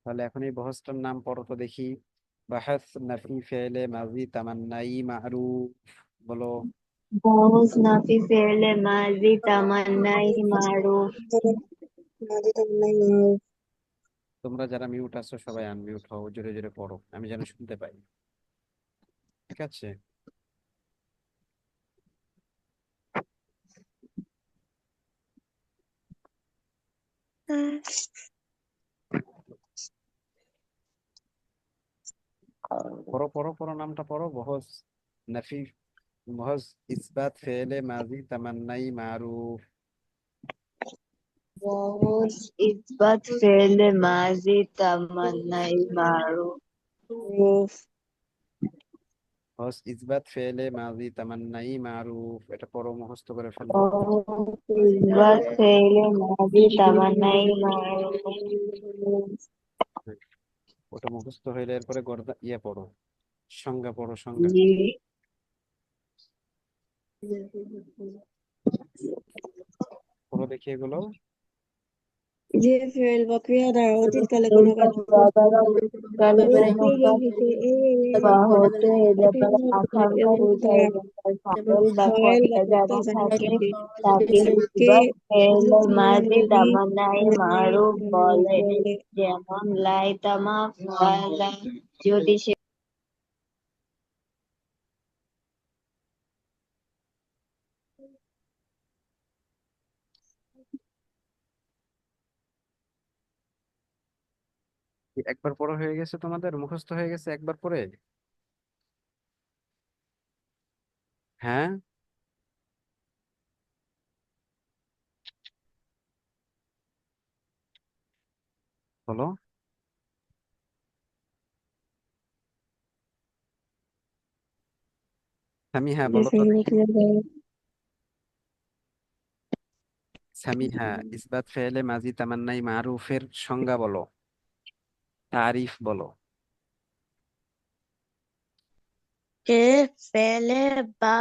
তাহলে এখন এই বহসটার নাম পড়ো তো দেখি। বাহাস নাফি ফেলে মাজি তামান্নাই মারুফ। বলো। بوظنا في فعل ماضي تمنى معروف. মাঝে তো নাই মারুফ। তোমরা যারা মিউট আছো সবাই আনমিউট হও, জোরে জোরে পড়ো, আমি যেন শুনতে পাই। ঠিক আছে। পড়ো পড়ো পড়ো, নামটা পড়ো। বহস নাফি, বহস ইসবাত ফেলে মাজি তামান্নাই মারুফ। بوظ إثبات فعل ماضي تمنى معروف. বহস ইসবাত ফেলে মাজি তামান্নাই মারুফ, এটা পড়ো, মুখস্থ করে ফেলো। بوظ إثبات فعل ماضي تمنى معروف. ওটা মুখস্থ হইলে এরপরে গর্দা ইয়ে পড়ো, সংজ্ঞা পড়ো, সংজ্ঞা। জি। পড়ো দেখি এগুলো। যে ফেল বা ক্রিয়া দ্বারা অতীতকালে কোনো কাজ কালে কোনো করতে বা কাজ হতে বা হতে এ ব্যাপারে আকাঙ্ক্ষা এবং বোঝায়, তার এবং তার ফাইল বা ফাইল বা কর্তা কর্তা জানা জানা থাকে, থাকে তাকে কে ইসবাত ফেল মাজি মাদি তামান্নাই মারুফ বলে। বলে। যেমন লাইতামা ফাআলা, যদি সে একবার পড়া হয়ে গেছে, তোমাদের মুখস্থ হয়ে গেছে একবার পড়ে? হ্যাঁ, বলো। সামিহা যে বলো তো ফেল বা দেখি। ক্রিয়া দ্বারা সামিহা, ইসবাত ফেলে মাজি তামান্নাই মারুফের সংজ্ঞা বলো, তারিফ বলো। কে ফেলে বা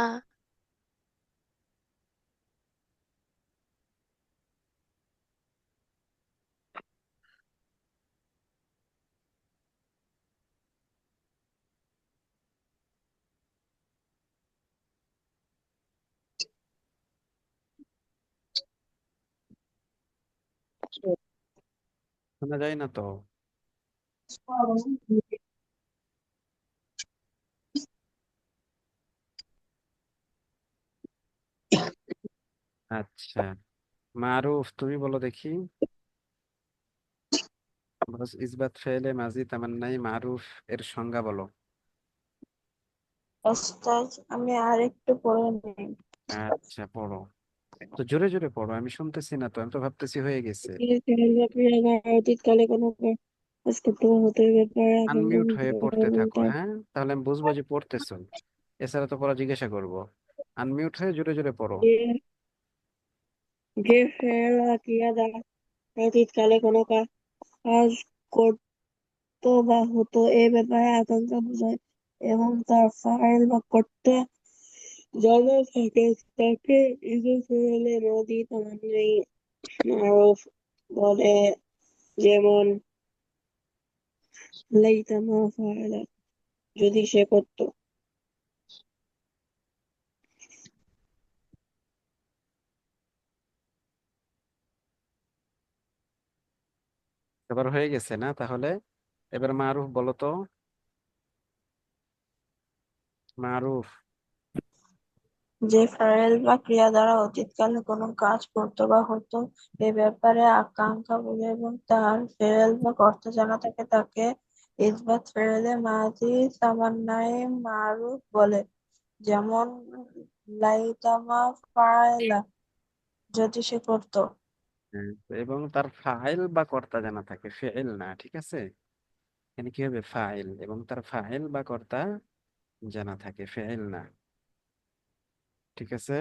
শোনা যায় না তো। আচ্ছা, মারুফ তুমি বলো দেখি। বাস ইসবাত ফেলে মাজি তামান্নাই মারুফ এর সংজ্ঞা বলো। ওস্তাদ, আমি আরেকটু পড়ে নিই। আচ্ছা পড়ো, তো জোরে জোরে পড়ো, আমি শুনতেছি না তো, আমি তো ভাবতেছি হয়ে গেছে। যে ফেল বা ক্রিয়া দ্বারা অতীতকালে কোনো কাজ করতে বা হতে এ ব্যাপারে আকাঙ্ক্ষা আনমিউট হয়ে বোঝায় পড়তে এবং থাকো, তার হ্যাঁ, তাহলে আমি বুঝবো যে পড়তেছো। এছাড়া তো পড়া জিজ্ঞাসা করবো। আনমিউট হয়ে জোরে জোরে পড়ো। যে যে ফেল বা ক্রিয়া দ্বারা অতীতকালে কোনো কাজ করতো বা হতো এ ব্যাপারে আকাঙ্ক্ষা বোঝায় এবং তার ফাইল বা কর্তা জানা থাকে, তাকে ইসম ফেলে মাদি তামান্নাই মারুফ বলে। যেমন লাইতামা ফাআলা, যদি সে করতো। এবার হয়ে গেছে না তাহলে? এবার মারুফ বলো তো, মারুফ। যে ফাইল বা ক্রিয়া দ্বারা অতীতকালে কোনো কাজ করতো বা হতো এ ব্যাপারে আকাঙ্ক্ষা বোঝায়, এবং তার ফেল বা কর্তা জানা থাকে, তাকে ইসবাত ফেলে মাজি তামান্নায়ে মারুফ বলে। যেমন লাইতামা ফাইলা, যদি সে করতো। হ্যাঁ, এবং তার ফাইল বা কর্তা জানা থাকে, ফেইল না, ঠিক আছে। এখানে কি হবে, ফাইল এবং তার ফাইল বা কর্তা জানা থাকে, ফেইল না। ঠিক আছে।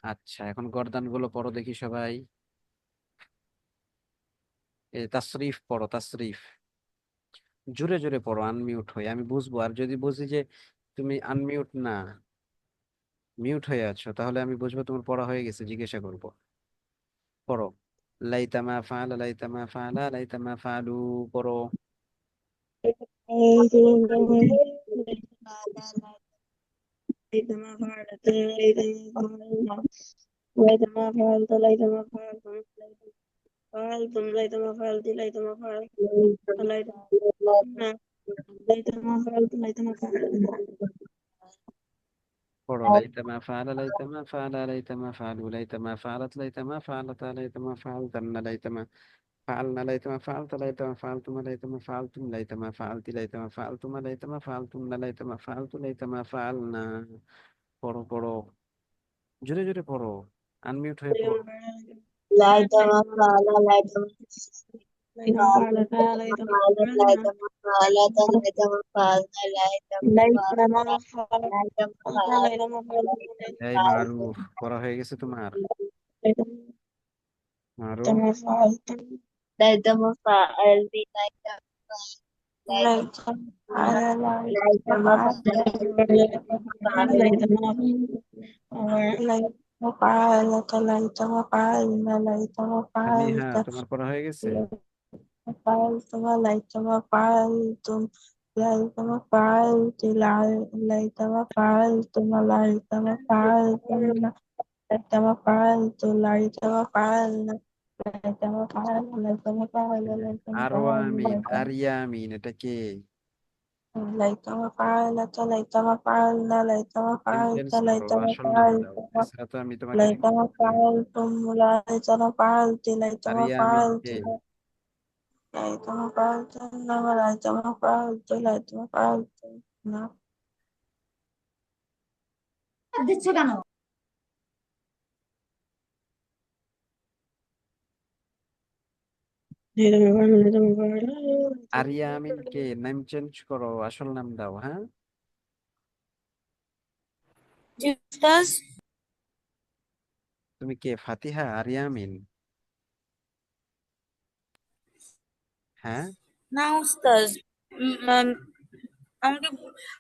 আচ্ছা, এখন গর্দান গুলো পড়ো দেখি সবাই। এই তাসরিফ পড়ো, তাসরিফ। জোরে জোরে পড়ো, আনমিউট হয়ে, আমি বুঝবো। আর যদি বুঝি যে তুমি আনমিউট না, মিউট হয়ে আছো, তাহলে আমি বুঝবো তোমার পড়া হয়ে গেছে, জিজ্ঞাসা করবো। পড়ো। লাইতামা ফাআলা লাইতামা ফাআলা লাইতামা ফাআলু। পড়ো। ليتما فعلت ليتما ليتما فعلت ليتما فعلت ليتما فعلت ليتما فعلت ليتما فعلت ليتما فعلت পড়ো। লাইতামা ফাআলা লাইতামা ফাআলা লাইতামা ফাআলু লাইতামা ফাআলাত লাইতামা ফাআলাতা লাইতামা ফাআলতান্না লাইতামা فعلنا ليتما فعلت ليتما فعلتما ليتما فعلتم ليتما فعلت ليتما فعلتما ليتما فعلتن ليتما فعلت ليتما فعلنا। পড়ো পড়ো, জোরে জোরে পড়ো, আনমিউট হয়ে পড়ো। ليتما فعل ليتما ليتما فعلت ليتما فعل فعلنا ليتما فعلت ليتما فعلنا ليتما فعلت ليتما ليتما এই মারুফ, পড়া হয়ে গেছে তোমার? মারুফ, فعلت ليتما فعل ليتما ليتما فعل ليتما فعلت ليتما فعلنا ليتما সামিহা, فعلت তোমার পড়া হয়ে গেছে? فعلتم ليتما فعلتم ليتما فعلت ليتما فعلتم ليتما فعلتم ليتما فعلت ليتما فعلنا ليتما فعل ليتما فعل ليتما আরওয়ামিন, فعل আরিয়ামিন, এটা কে? ليتما فعلت ليتما فعلنا ليتما فعلت সেন্টেন্স করো, ليتما আসল নাম فعلت দাও, এছাড়া তো আমি তোমাকে দিব ليتما না। فعلتم ليتما فعلت ليتما আরিয়ামিন فعلت কে? ليتما فعلت ليتما فعلت ليتما فعلت نعم দিচ্ছ কেন? ليتما فعل ليتما فعل আরিয়ামিন কে? নাম চেঞ্জ করো, আসল নাম দাও। হ্যাঁ, জি উস্তাজ। তুমি কে? ফাতিহা? আরিয়ামিন? হ্যাঁ। না উস্তাজ, আমাকে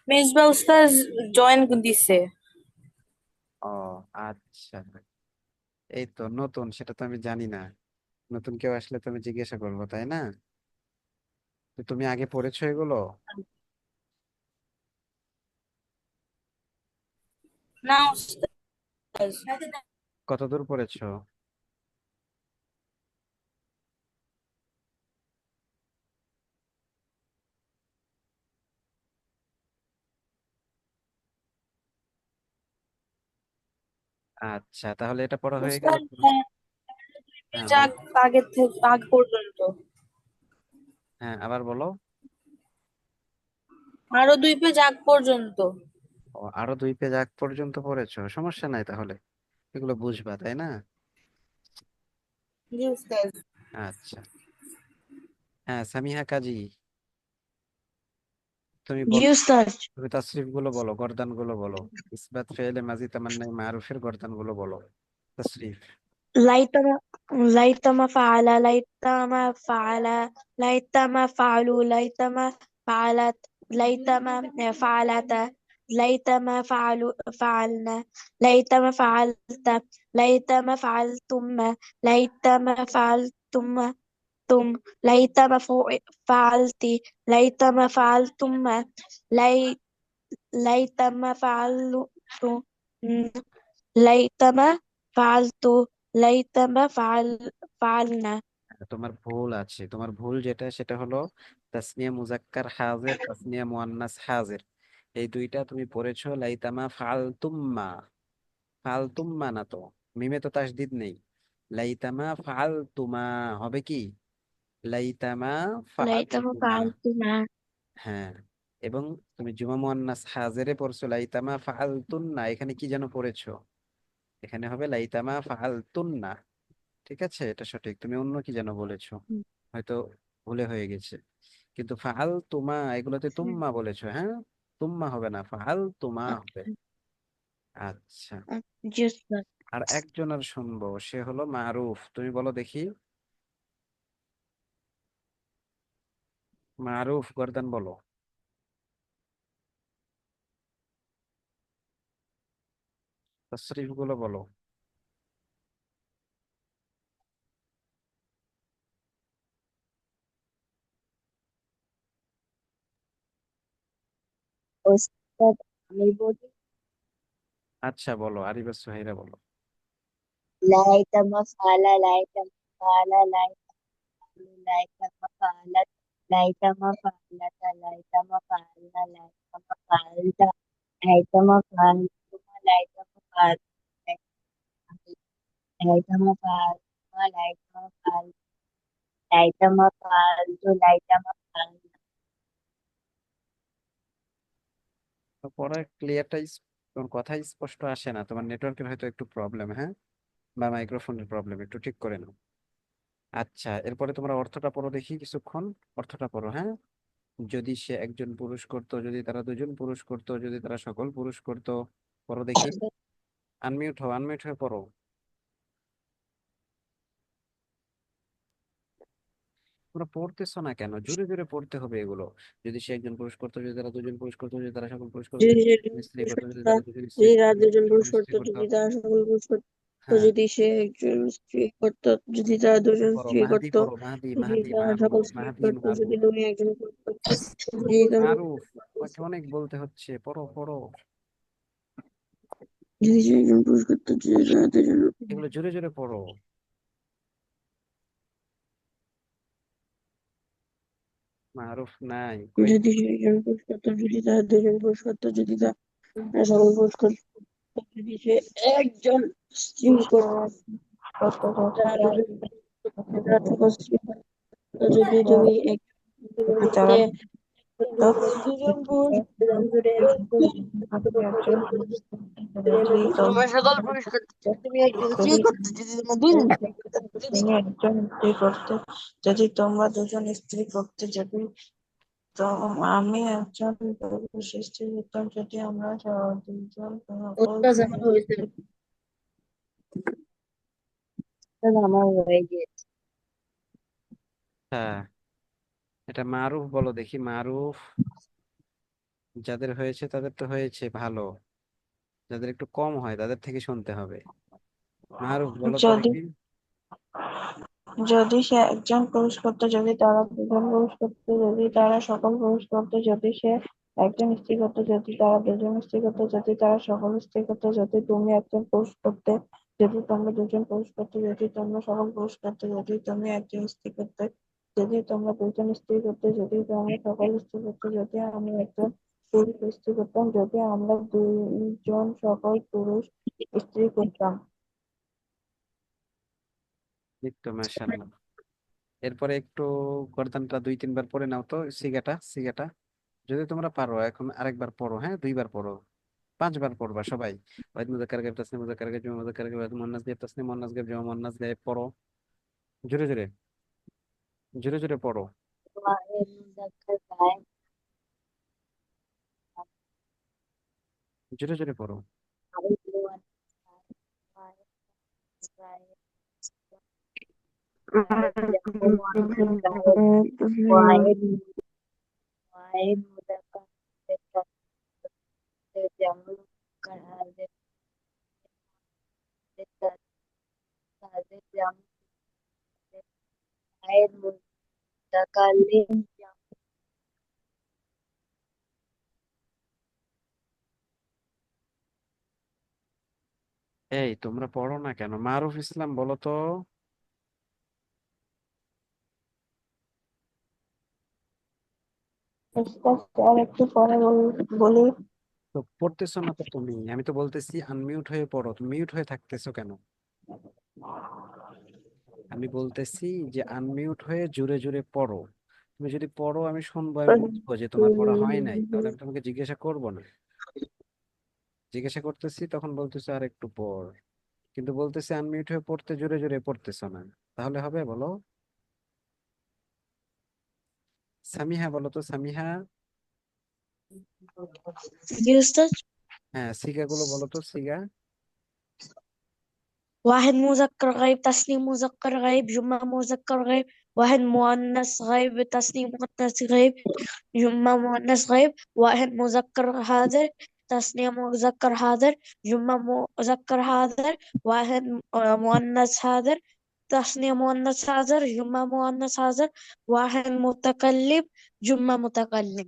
মেজবা উস্তাজ জয়েন দিছে। ও আচ্ছা, এই তো নতুন, সেটা তো আমি জানি না। নতুন কেউ আসলে তুমি জিজ্ঞাসা করবো, তাই না? তো তুমি আগে পড়েছো এগুলো? না উস্তাজ। কতদূর পড়েছো? আচ্ছা, তাহলে এটা পড়া হয়ে গেল উস্তাজ তো? হ্যাঁ যাক, বলো। আগে থেকে আগ পর্যন্ত হ্যাঁ, আবার বলো। আরো 2 পেজ আগ পর্যন্ত। ও, আরো 2 পেজ আগ পর্যন্ত পড়েছো, সমস্যা নাই তাহলে, এগুলো বুঝবা, তাই না? জি উস্তাজ। আচ্ছা। হ্যাঁ, সামিহা কাজী, তুমি জি বলো। উস্তাদ তুমি তাসরিফ গুলো বলো, গর্দান গুলো বলো। ইসবাত, ফেলে মাজি, তামান্নাই, মারুফের গর্দান গুলো বলো। তাসরিফ। ليتما ليتما فعل ليتما فعل ليتما فعلوا ليتما فعلت ليتما فعلت ليتما فعلوا فعلنا ليتما فعلت ليتما فعلتم ليتما فعلتم ليتما فعلت ليتما فعلتم لي ليتما فعلت ليتما فعلت ليتما فعلنا তোমার ভুল আছে, তোমার ভুল যেটা সেটা হলো তাসনিয়া মুজাক্কার হাজির, তাসনিয়া মুয়ান্নাস হাজির, এই দুইটা তুমি পড়েছো লাইতামা ফালতুম্মা। ফালতুম্মা না তো, মিমে তো তাসদিদ নেই। লাইতামা ফালতুমা হবে কি? লাইতামা ليتما ফালতুমা। فعلت ما হ্যাঁ, এবং তুমি জুমা মুয়ান্নাস হাজিরে পড়ছো লাইতামা ফালতুন্না, এখানে কি যেন পড়েছো? এখানে হবে লাইতামা ফালতুন্না। ঠিক আছে, এটা সঠিক, তুমি অন্য কি যেন বলেছো, হয়তো ভুলে হয়ে গেছে। কিন্তু ফাল তুমা, এগুলোতে তুম্মা বলেছো। হ্যাঁ, তুম্মা হবে না, ফাল তুমা হবে। আচ্ছা। just আর একজন আর শুনবো, সে হলো মারুফ, তুমি বলো দেখি। মারুফ, গর্দান বলো, তশরিফ গুলো বলো। ওস্তাদ, আমি বলি, আচ্ছা বলো, আরিবা সুহাইরা বলো। লাইতা মাফালা, লাইতা মাফালা, লাইতা মাফালু, লাইতা মাফালাত, লাইতা মাফালাতা, লাইতা মাফালনা, লাইতা মাফালতা, লাইতা মাফালতুমা, লাইতা মাফাল, লাইতা মাফাল, লাইতা মাফাল, লাইতা মাফালতু, লাইতা মাফাল। তো পরে ক্লিয়ারটা, তোমার কথা স্পষ্ট আসে না, তোমার নেটওয়ার্কের হয়তো একটু প্রবলেম, হ্যাঁ, বা মাইক্রোফোনের প্রবলেম, একটু ঠিক করে নাও। আচ্ছা, এরপরে তোমরা অর্থটা পড়ো দেখি কিছুক্ষণ। অর্থটা পড়ো, হ্যাঁ। যদি সে একজন পুরুষ করতো, যদি তারা দুজন পুরুষ করতো, যদি তারা সকল পুরুষ করতো। পড়ো দেখি। আনমিউট হও, আনমিউট হয়ে পড়ো। তোমরা পড়তেছো না কেন? জোরে জোরে পড়তে হবে এগুলো। যদি সে একজন পুরুষ করতো, যদি তারা দুজন পুরুষ করতো, যদি তারা সকল পুরুষ করতো, যদি যদি সে তারা স্ত্রী করতো, যদি তা- তারা দুজন স্ত্রী যদি করতো, তারা যদি দুজন তারা সকল পুরুষ স্ত্রী করতো, করতো। যদি তারা সকল পুরুষ করতো, হ্যাঁ, যদি সে একজন স্ত্রী করতো, যদি তারা দুজন পড়ো স্ত্রী মাহাদি, করতো, পড়ো মাহাদি, যদি মাহাদি তারা সকল মারুফ, স্ত্রী মাহাদি করতো, যদি মারুফ। তুমি একজন পুরুষ করতো, যদি মারুফ, তোমাকে অনেক বলতে হচ্ছে, পড়ো পড়ো। যদি সে একজন পুরুষ করতো, যদি তারা দুজন, এগুলো জোরে জোরে পড়ো। মারুফ নাই কই? যদি সে একজন পুরুষ করতো, যদি তারা দুজন পুরুষ করতো, যদি তারা সকল পুরুষ করতো, যদি সে একজন স্ত্রী করতো, তারা দুজন, যদি তারা সকল স্ত্রী করতো, যদি তুমি এক তারা দুজন পুরুষ, যদি একজন পুরুষ, তোমার সকল পুরুষ করতো, যদি তুমি একজন স্ত্রী করতো, যদি তোমার দুজন স্ত্রী করতো, যদি তুমি একজন স্ত্রী করতে, যদি তোমরা দুজন স্ত্রী করতে, যদি তো আমি একজন পুরুষ স্ত্রী হতাম, যদি আমরা দুজন ওটা ঝামেলা হয়েছে, আমার হয়ে গিয়েছে। হ্যাঁ, এটা মারুফ বলো দেখি, মারুফ। যাদের হয়েছে তাদের তো হয়েছে ভালো, যাদের একটু কম হয় তাদের থেকে শুনতে হবে। মারুফ বলো তো যদি দেখি। যদি সে একজন পুরুষ করতো, যদি তারা দুজন পুরুষ করতো, যদি তারা সকল পুরুষ করতো, যদি সে একজন স্ত্রী করতো, যদি তারা দুজন স্ত্রী করতো, যদি তারা সকল স্ত্রী করতো, যদি তুমি একজন পুরুষ করতে, যদি তোমরা দুজন পুরুষ করতে, যদি তোমরা সকল পুরুষ করতে, যদি তুমি একজন স্ত্রী করতে, যদি তোমরা দুজন স্ত্রী করতে, যদি তোমরা সকল স্ত্রী করতে, যদি আমি একজন পুরুষ স্ত্রী করতাম, যদি আমরা দুইজন সকল পুরুষ স্ত্রী করতাম। এই তো মাশাআল্লাহ। এরপরে একটু গর্দানটা দুই তিনবার পড়ে নাও তো, সিগাটা সিগাটা। যদি তোমরা পারো এখন আরেকবার পড়ো, হ্যাঁ, দুইবার পড়ো, পাঁচবার পড়বা সবাই। ওয়াহিদ মুযাক্কার গায়ব, তাসনিম মুযাক্কার গায়ব, জমা মুযাক্কার গায়ব, মুয়ান্নাস গায়ব, তাসনিম মুয়ান্নাস গায়ব, জমা মুয়ান্নাস গায়ব। পড়ো জোরে জোরে, জোরে জোরে পড়ো। ওয়াহিদ মুযাক্কার গায়েব, জোরে জোরে পড়ো। আরিফ মুয়ান্নাস গায়েব, গায়েব, গায়েব, জামু মুয়ান্নাস গায়েব, ওয়াহিদ, ওয়াহিদ মুযাক্কার গায়েব, জামু মুযাক্কার হাজির, হাজির, জামু গায়েব, মুতাকাল্লিম, এই তোমরা পড়ো না কেন? মারুফ ইসলাম বলো তো। আর একটু পরে বলি। তো পড়তেছো না তো তুমি, আমি তো বলতেছি আনমিউট হয়ে পড়ো, তুমি মিউট হয়ে থাকতেছো কেন? আমি বলতেছি যে আনমিউট হয়ে জোরে জোরে পড়ো। তুমি যদি পড়ো আমি শুনবো, আমি বুঝবো যে তোমার পড়া হয় নাই, তাহলে আমি তোমাকে জিজ্ঞাসা করবো না। জিজ্ঞাসা করতেছি তখন বলতেছো আর একটু পড়, কিন্তু বলতেছি আনমিউট হয়ে পড়তে, জোরে জোরে পড়তেছো না। তাহলে হবে বলো? সামিহা বলো তো, সামিহা। জি উস্তাদ। হ্যাঁ, সিগা গুলো বলো তো, সিগা। واحد مذكر غيب، تسنيم مذكر غيب، جمع مذكر غيب. واحد مؤنث غيب، تسنيم مؤنث غيب، جمع مؤنث غيب. واحد مذكر حاضر، تسنيم مذكر حاضر، جمع مذكر حاضر. واحد مؤنث حاضر، تسنيم مؤنث حاضر، جمع مؤنث حاضر. واحد متكلم، جمع متكلم.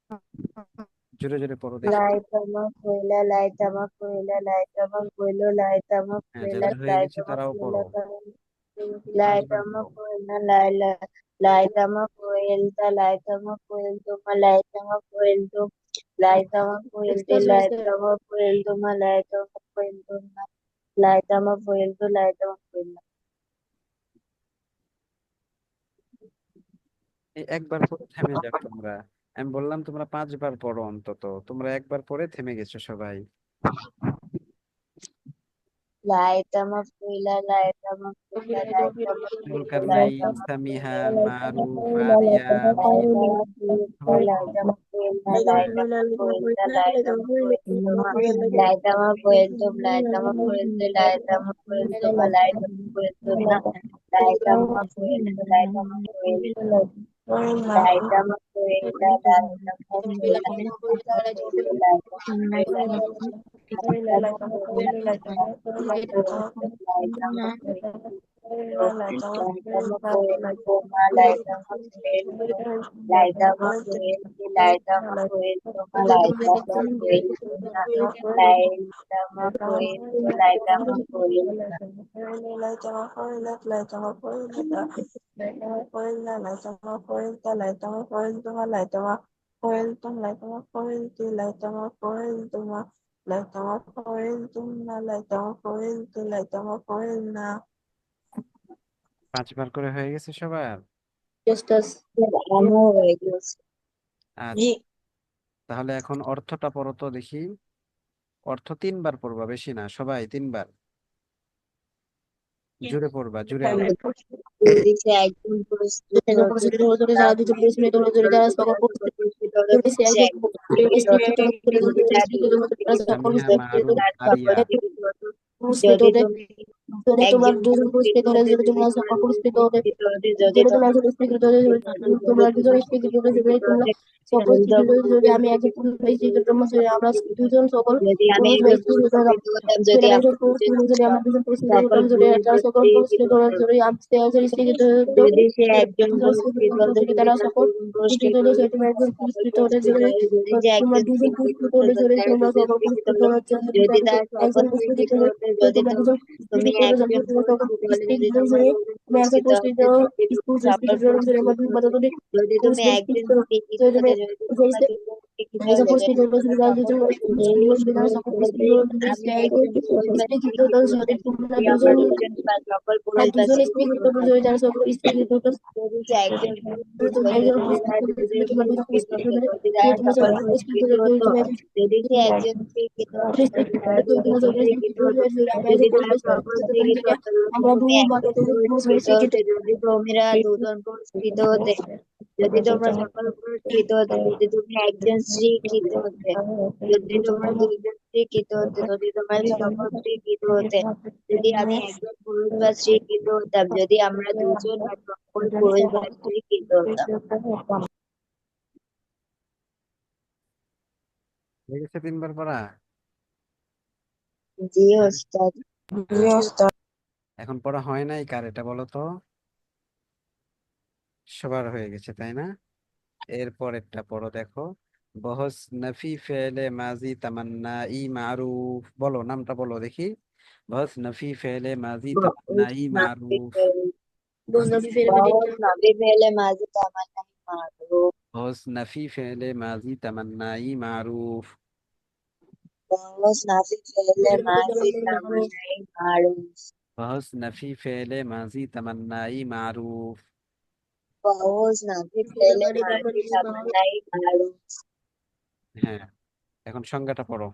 জোরে জোরে পড়ো দেখি। লাইতামা কইলা লাইতামা কইলা লাইতামা কইলো লাইতামা হ্যাঁ, কইলা যাদের হয়ে গেছে লাইতামা তারাও কইলা পড়ো, 5 বার লাইতামা পড়ো। কইলা লাইলা laitama coelta laitama coeltuma laitama coeltum laitama coelte laitama coeltuma laitama coeltuma laitama coelto laitama coelta এই একবার পরে থেমে যাও তোমরা। আমি বললাম তোমরা 5 বার পড়ো অন্তত, তোমরা একবার পরে থেমে গেছো সবাই। laitama coela laitama coela laitama coelto Zulkarnain, laitama Samiha, coela laitama মারুফ, coela আরিয়া, মিম, laitama coelta সবাই পড়ো। laitama coelta laitama coelta laitama coeltuma laitama coeltum laitama coelte laitama coeltuma laitama coeltuna laitama coelto laitama coelto laitama coelta laitama coela laitama coelto laitama coela laitama coelta laitama coelto laitama coelto ma laitama coelto laitama coelto laitama coelto ma laitama coelto na laitama coelto laitama coelto Laitama 5 বার করে হয়ে গেছে সবার। আমার হয়ে গেছে আচ্ছা, তাহলে এখন অর্থটা পড়ো তো দেখি। অর্থ 3 বার পড়বা, বেশি না, সবাই 3 বার। জোরে পড়বা, জোরে আওয়াজ। যদি সে একজন পুরস্কৃত হতো তার পুরস্কৃত হলে যদি সে একজন পুরস্কৃত হতো যদি তার পুরস্কৃত সামিহা, যদি মারুফ, তার আরিয়া। পুরস্কৃত হতো যদি তুমি একজন পুরস্কৃত হতে যদি তোমরা দুজন পুরস্কৃত হতে যদি তোমরা পুরস্কৃত হতে যদি তোমরা পুরস্কৃত হতে যদি তোমরা যদি আমি একজন পুরস্কৃত হতাম যদি আমরা দুজন সকল পুরস্কৃত হতাম যদি সে একজন পুরস্কৃত হতো যদি তার দুজন পুরস্কৃত হতো সকল পুরস্কৃত হতো যদি সে একজন শিক্ষিত হতো যদি তারা দুজন শিক্ষিত হলো যদি তার সকল শিক্ষিত হতো যদি তুমি একজন পুরস্কৃত হলে যদি তোমার দুজন পুরস্কৃত হতে শিক্ষিত সকল পুরস্কৃত হতো যদি তুমি একজন শিক্ষিত হতে যদি তোমার দুজন শিক্ষিত হলে যদি তোমার সকল পুরস্কৃত হতো যদি আমি একজন পুরস্কার শিক্ষিত হতে যদি আমরা দুজন বা সকল পুরস্কার শিক্ষিত হতাম যদি সে একজন পুরস্কৃত হতো যদি তারা দুজন পুরস্কৃত হতো যদি তারা সকল পুরস্কৃত হতো যদি সে একজন শিক্ষিত হতো যদি তারা সকল শিক্ষিত হতো যদি তারা সকল শিক্ষিত হতো যদি তুমি একজন পুরস্কৃত হতে যদি তোমরা দুজন পুরস্কৃত হতে যদি তোমরা সকল পুরস্কৃত হতে যদি তুমি একজন শিক্ষিত হতে যদি তোমরা দুইজন শিক্ষিত হতে যদি তোমরা সকল শিক্ষিত হতে যদি আমি একজন পুরুষ বা শিক্ষিত হতাম যদি আমরা দুজন বা সকল পুরুষ বা শিক্ষিত হতাম হয়ে গেছে 3 বার পড়া। জি হ্যাঁ, ওস্তাদ এখন পড়া হয় নাই কার, এটা বলো তো। সবার হয়ে গেছে তাই না? এরপর একটা পড়ো দেখো। বহস নফি ফেলে মাজি তামান্নাই মারুফ, বলো নামটা বলো দেখি। বহস নফি ফেলে মাজি তামান্নাই মারুফ। बहुत नबी पहले माजी तमन्ना मारो বহস নফি ফেলে মাজি তামান্নাই মারুফ। बहुत नबी पहले माजी तमन्ना मारो বহস নফি ফেলে মাজি তামান্নাই মারুফ। बहुत नबी पहले माजी तमन्ना मारो হ্যাঁ, এখন সংজ্ঞাটা পড়ো।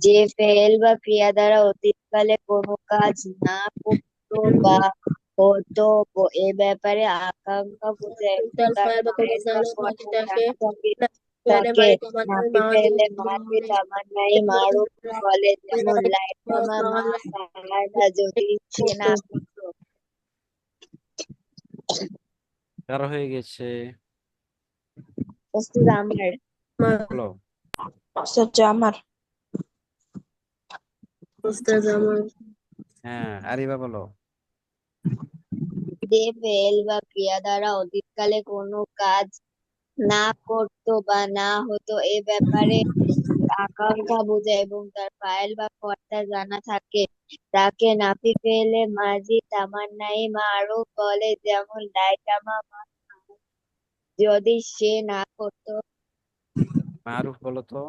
যে ফেল বা ক্রিয়া দ্বারা অতীতকালে কোনো কাজ না করতো বা হতো এ ব্যাপারে আকাঙ্ক্ষা বোঝায় এবং তার ফাইল বা কর্তা জানা থাকে তাকে নাফি ফেলে মাঝে তামান্নাই মারুফ বলে যেমন লাইকামা মা সাহারা যদি সে না করতো কারো হয়ে গেছে? প্রস্তুত আমার বলো। আমার হ্যাঁ, আরিবা বলো। যে ফেল বা ক্রিয়া দ্বারা অতীতকালে কোনো কাজ না করতো বা না হতো এ ব্যাপারে আকাঙ্ক্ষা বোঝায় এবং তার ফাইল বা কর্তা জানা থাকে তাকে নাফি ফেলে মাজি তামান্নাই মারুফ বলে, যেমন লাইকামা যদি সে না করতো। মারুফ বলো তো।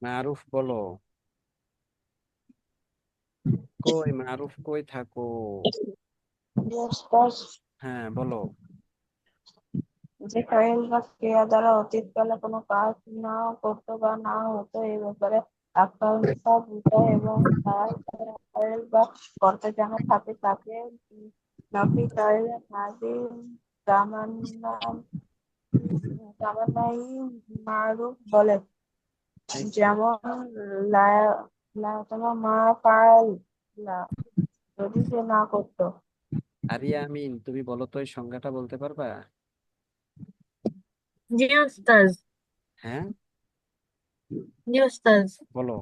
মারুফ বলো। কই মারুফ কই থাকো? জি উস্তাদ। হ্যাঁ বলো। যে ফাইল বা ক্রিয়া দ্বারা অতীতকালে কোনো কাজ না করতো বা না হতো এই ব্যাপারে আকাঙ্ক্ষা বোঝায় এবং তার ফাইল বা কর্তা জানা থাকে তাকে নাফি ফাইল মাজি তামান্না তামান্নাই মারুফ বলে, এই তো। যেমন লা তোমার মা ফাইল লা যদি সে না করতো। আরিয়া আমিন, তুমি বলো তো এই সংজ্ঞাটা বলতে পারবা? জি উস্তাদ। হ্যাঁ জি উস্তাদ। বলো।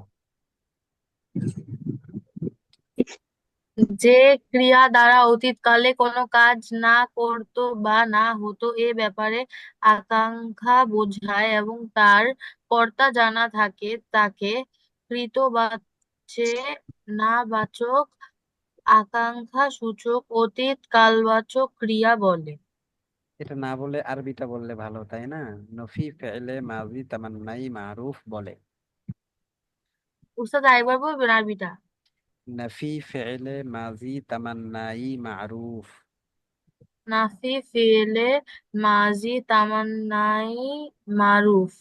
যে ক্রিয়া দ্বারা অতীতকালে কোনো কাজ না করতো বা না হতো এ ব্যাপারে আকাঙ্ক্ষা বোঝায় এবং তার কর্তা জানা থাকে তাকে কৃতবাচ্যে না বাচক আকাঙ্ক্ষা সূচক অতীত কালবাচক ক্রিয়া বলে। এটা না বলে আরবিটা বললে ভালো, তাই না? নফি ফেলে মাজি তামান্নাই মারুফ বলে। উস্তাদ একবার বলবেন আরবিটা? নফি ফেলে মাজি তামান্নাই মারুফ। নাফি ফেলে মাজি তামান্নাই মারুফ।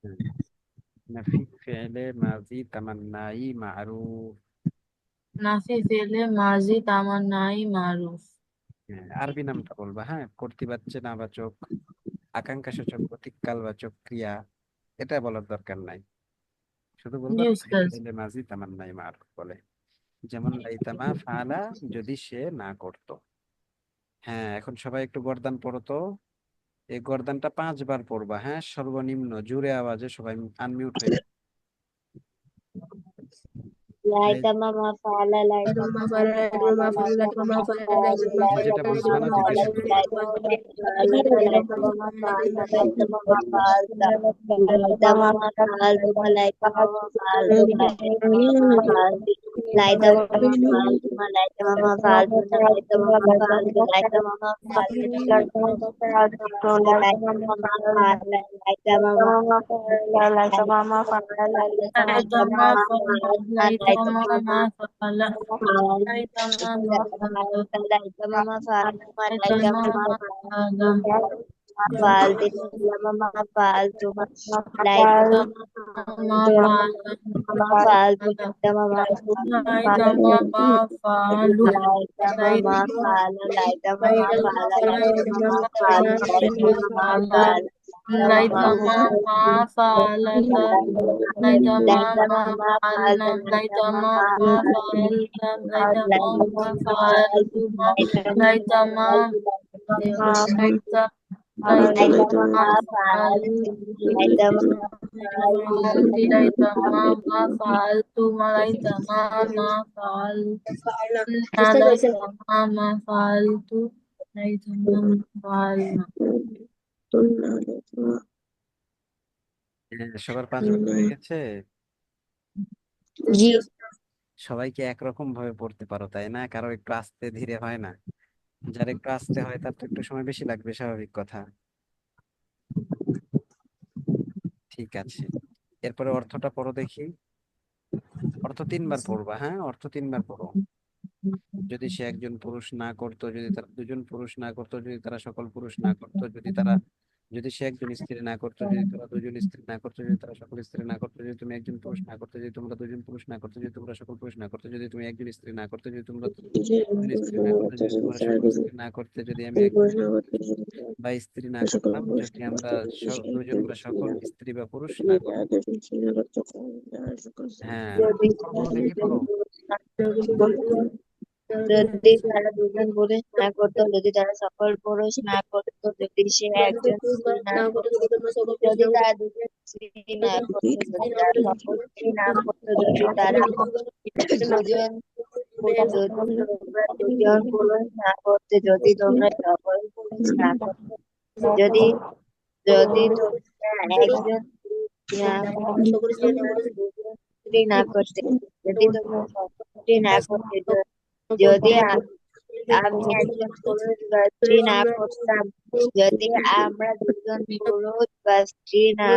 হুম, নফি ফেলে মাজি তামান্নাই মারুফ। নাফি ফেলে মাজি তামান্নাই মারুফ। হ্যাঁ, আরবি নামটা বলবা। হ্যাঁ, কর্তৃবাচ্য নাবাচক আকাঙ্ক্ষা সূচক প্রতীককালবাচক ক্রিয়া, এটা বলার দরকার নাই। শুধু বলবা জি নফি উস্তাদ। ফেলে মাজি তামান্নাই মারুফ বলে। যেমন লাইতামা ফালা, যদি সে না করতো। হ্যাঁ, এখন সবাই একটু গর্দান পড়ো তো। এই গর্দানটা 5 বার পড়বা, হ্যাঁ, সর্বনিম্ন জোরে আওয়াজে সবাই আনমিউট হয়ে। এই লাইকামা মা ফালা লাইকামা মা ফালা লাইকামা মা ফালা তোমরা যেটা লাইকামা বুঝবা মা না ফালা জিজ্ঞাসা করো। লাইকামা মা ফালা লাইকামা মা ফালা লাইকামা মা ফালা লাইকামা মা ফালতু লাইকামা মা ফালতু লাইকামা মা ফালতু লাইকামা মা ফালতু লাইকামা মা ফালতু লাইকামা মা ফালতু লাইকামা মা ফালতু লাইকামা মা ফালা লাইকামা মা লাইকামা ফাইল লাইতামা ফালা লাইতামা মা ফালা লাইতামা মা ফালা Mama লাইতামা মা ফালা faltu লাইতামা মা ফালা ফালা লাইতামা মা ফালু লাইতামা লাইতামা লাইতামা ফালা লাইতামা মা ফালাতা লাইতামা মা ফালনা লাইতামা মা ফালতা লাইতামা মা ফালতুমা লাইতামা লাইতা লাইতামা ফালু লাইতামা মা ফালতুমা লাইতামা মা ফাল লাইতামা মা ফালতু লাইতামা মা ফালনা। হ্যাঁ, সবার 5 বার হয়ে গেছে। জি সবাইকে একরকম ভাবে পড়তে পারো, তাই না? কারো একটু আস্তে ধীরে হয় না। যার একটু আস্তে হয় তার তো একটু সময় বেশি লাগবে, স্বাভাবিক কথা। ঠিক আছে, এরপরে অর্থটা পড়ো দেখি। অর্থ 3 বার পড়বা, হ্যাঁ, অর্থ 3 বার পড়ো। যদি সে একজন পুরুষ না করতো, যদি তারা দুজন পুরুষ না করতো, যদি তারা সকল পুরুষ না করতো, যদি সে একজন স্ত্রী না করতো, যদি তোরা দুজন স্ত্রী না করতো, যদি তারা সকল স্ত্রী না করতো, যদি তুমি একজন পুরুষ না করতো, যদি তোমরা দুজন পুরুষ না করতো, যদি তোমরা সকল পুরুষ না করতো, যদি তুমি একজন স্ত্রী না করতো, যদি তোমরা দুজন স্ত্রী না করতো, যদি তোমরা সকল স্ত্রী না করতে, যদি আমি একজন বা স্ত্রী না করতাম, যদি আমরা দুজন বা সকল স্ত্রী বা পুরুষ না করতাম। হ্যাঁ, পড়ো পড়ো দেখি, পড়ো। যদি তারা দুজন পুরুষ না করতো, যদি তারা সকল পুরুষ না করতো, যদি সে একজন স্ত্রী না করতো, যদি তারা দুজন স্ত্রী না করতো, যদি তারা সকল স্ত্রী না করতো, যদি তারা দুজন যদি তোমরা দুজন পুরুষ না করতে, যদি তোমরা সকল পুরুষ না করতে, যদি যদি তোমরা একজন পুরুষ না করতে, যদি তোমরা দুজন স্ত্রী না করতে, যদি তোমরা সকল স্ত্রী না করতে, যদি আমি একজন পুরুষ বা স্ত্রী না করতাম, যদি আমরা দুজন পুরুষ বা স্ত্রী না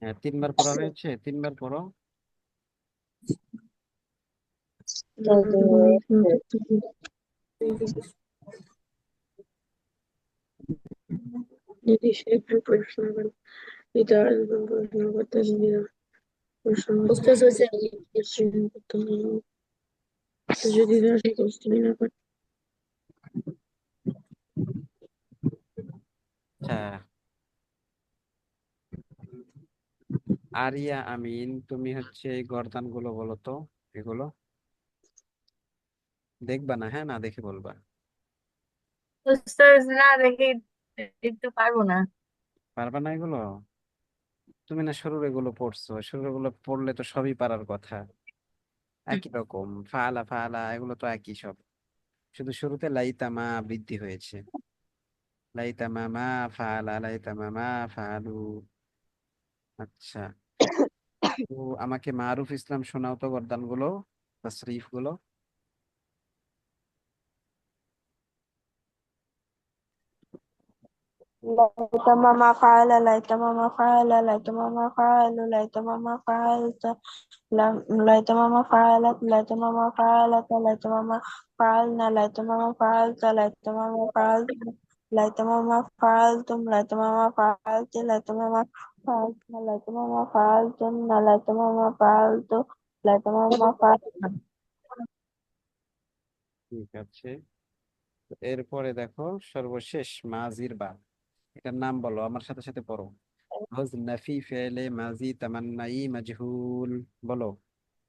হ্যাঁ, 3 বার পড়া হয়েছে, 3 বার পড়ো। যদি সে একজন প্রশ্ন করেন, এটা একজন প্রশ্ন করতে প্রশ্ন যদি তারা সেই কোশ্চেনই না করে। আচ্ছা, আরিয়া আমিন, তুমি হচ্ছে এই গর্দান গুলো বলো তো, এগুলো দেখবা না, হ্যাঁ, না দেখে বলবা। উস্তাদ না দেখে একটু পারবো না। পারবা না এগুলো? তুমি না শুরুর এগুলো পড়ছো, শুরুর এগুলো পড়লে তো সবই পারার কথা। একই রকম ফালা ফালা এগুলো তো একই সব, শুধু শুরুতে লাইতামা বৃদ্ধি হয়েছে। লাইতামা মা ফালা, লাইতামা মা ফালু। আচ্ছা, তো আমাকে মারুফ ইসলাম শোনাও তো গর্দান গুলো, তাসরিফ গুলো। ليتما ما فعل ليتما ما فعل ليتما ما فعل ليتما ما فعلت ليتما ما فعلت ليتما ما فعلت ليتما ما فعلنا ليتما ما فعلت ليتما ما فعلت ليتما ما فعلتم ليتما ما فعلت ليتما ما فعلتن ليتما ما فعلتن ليتما ما فعلت ليتما ما فعلت ঠিক আছে, তো এরপরে দেখো সর্বশেষ মাজির বা, এটার নাম বলো, আমার সাথে সাথে পড়ো। হজ নাফি ফেলে মাজি তামান্নাই মাজহুল, বলো।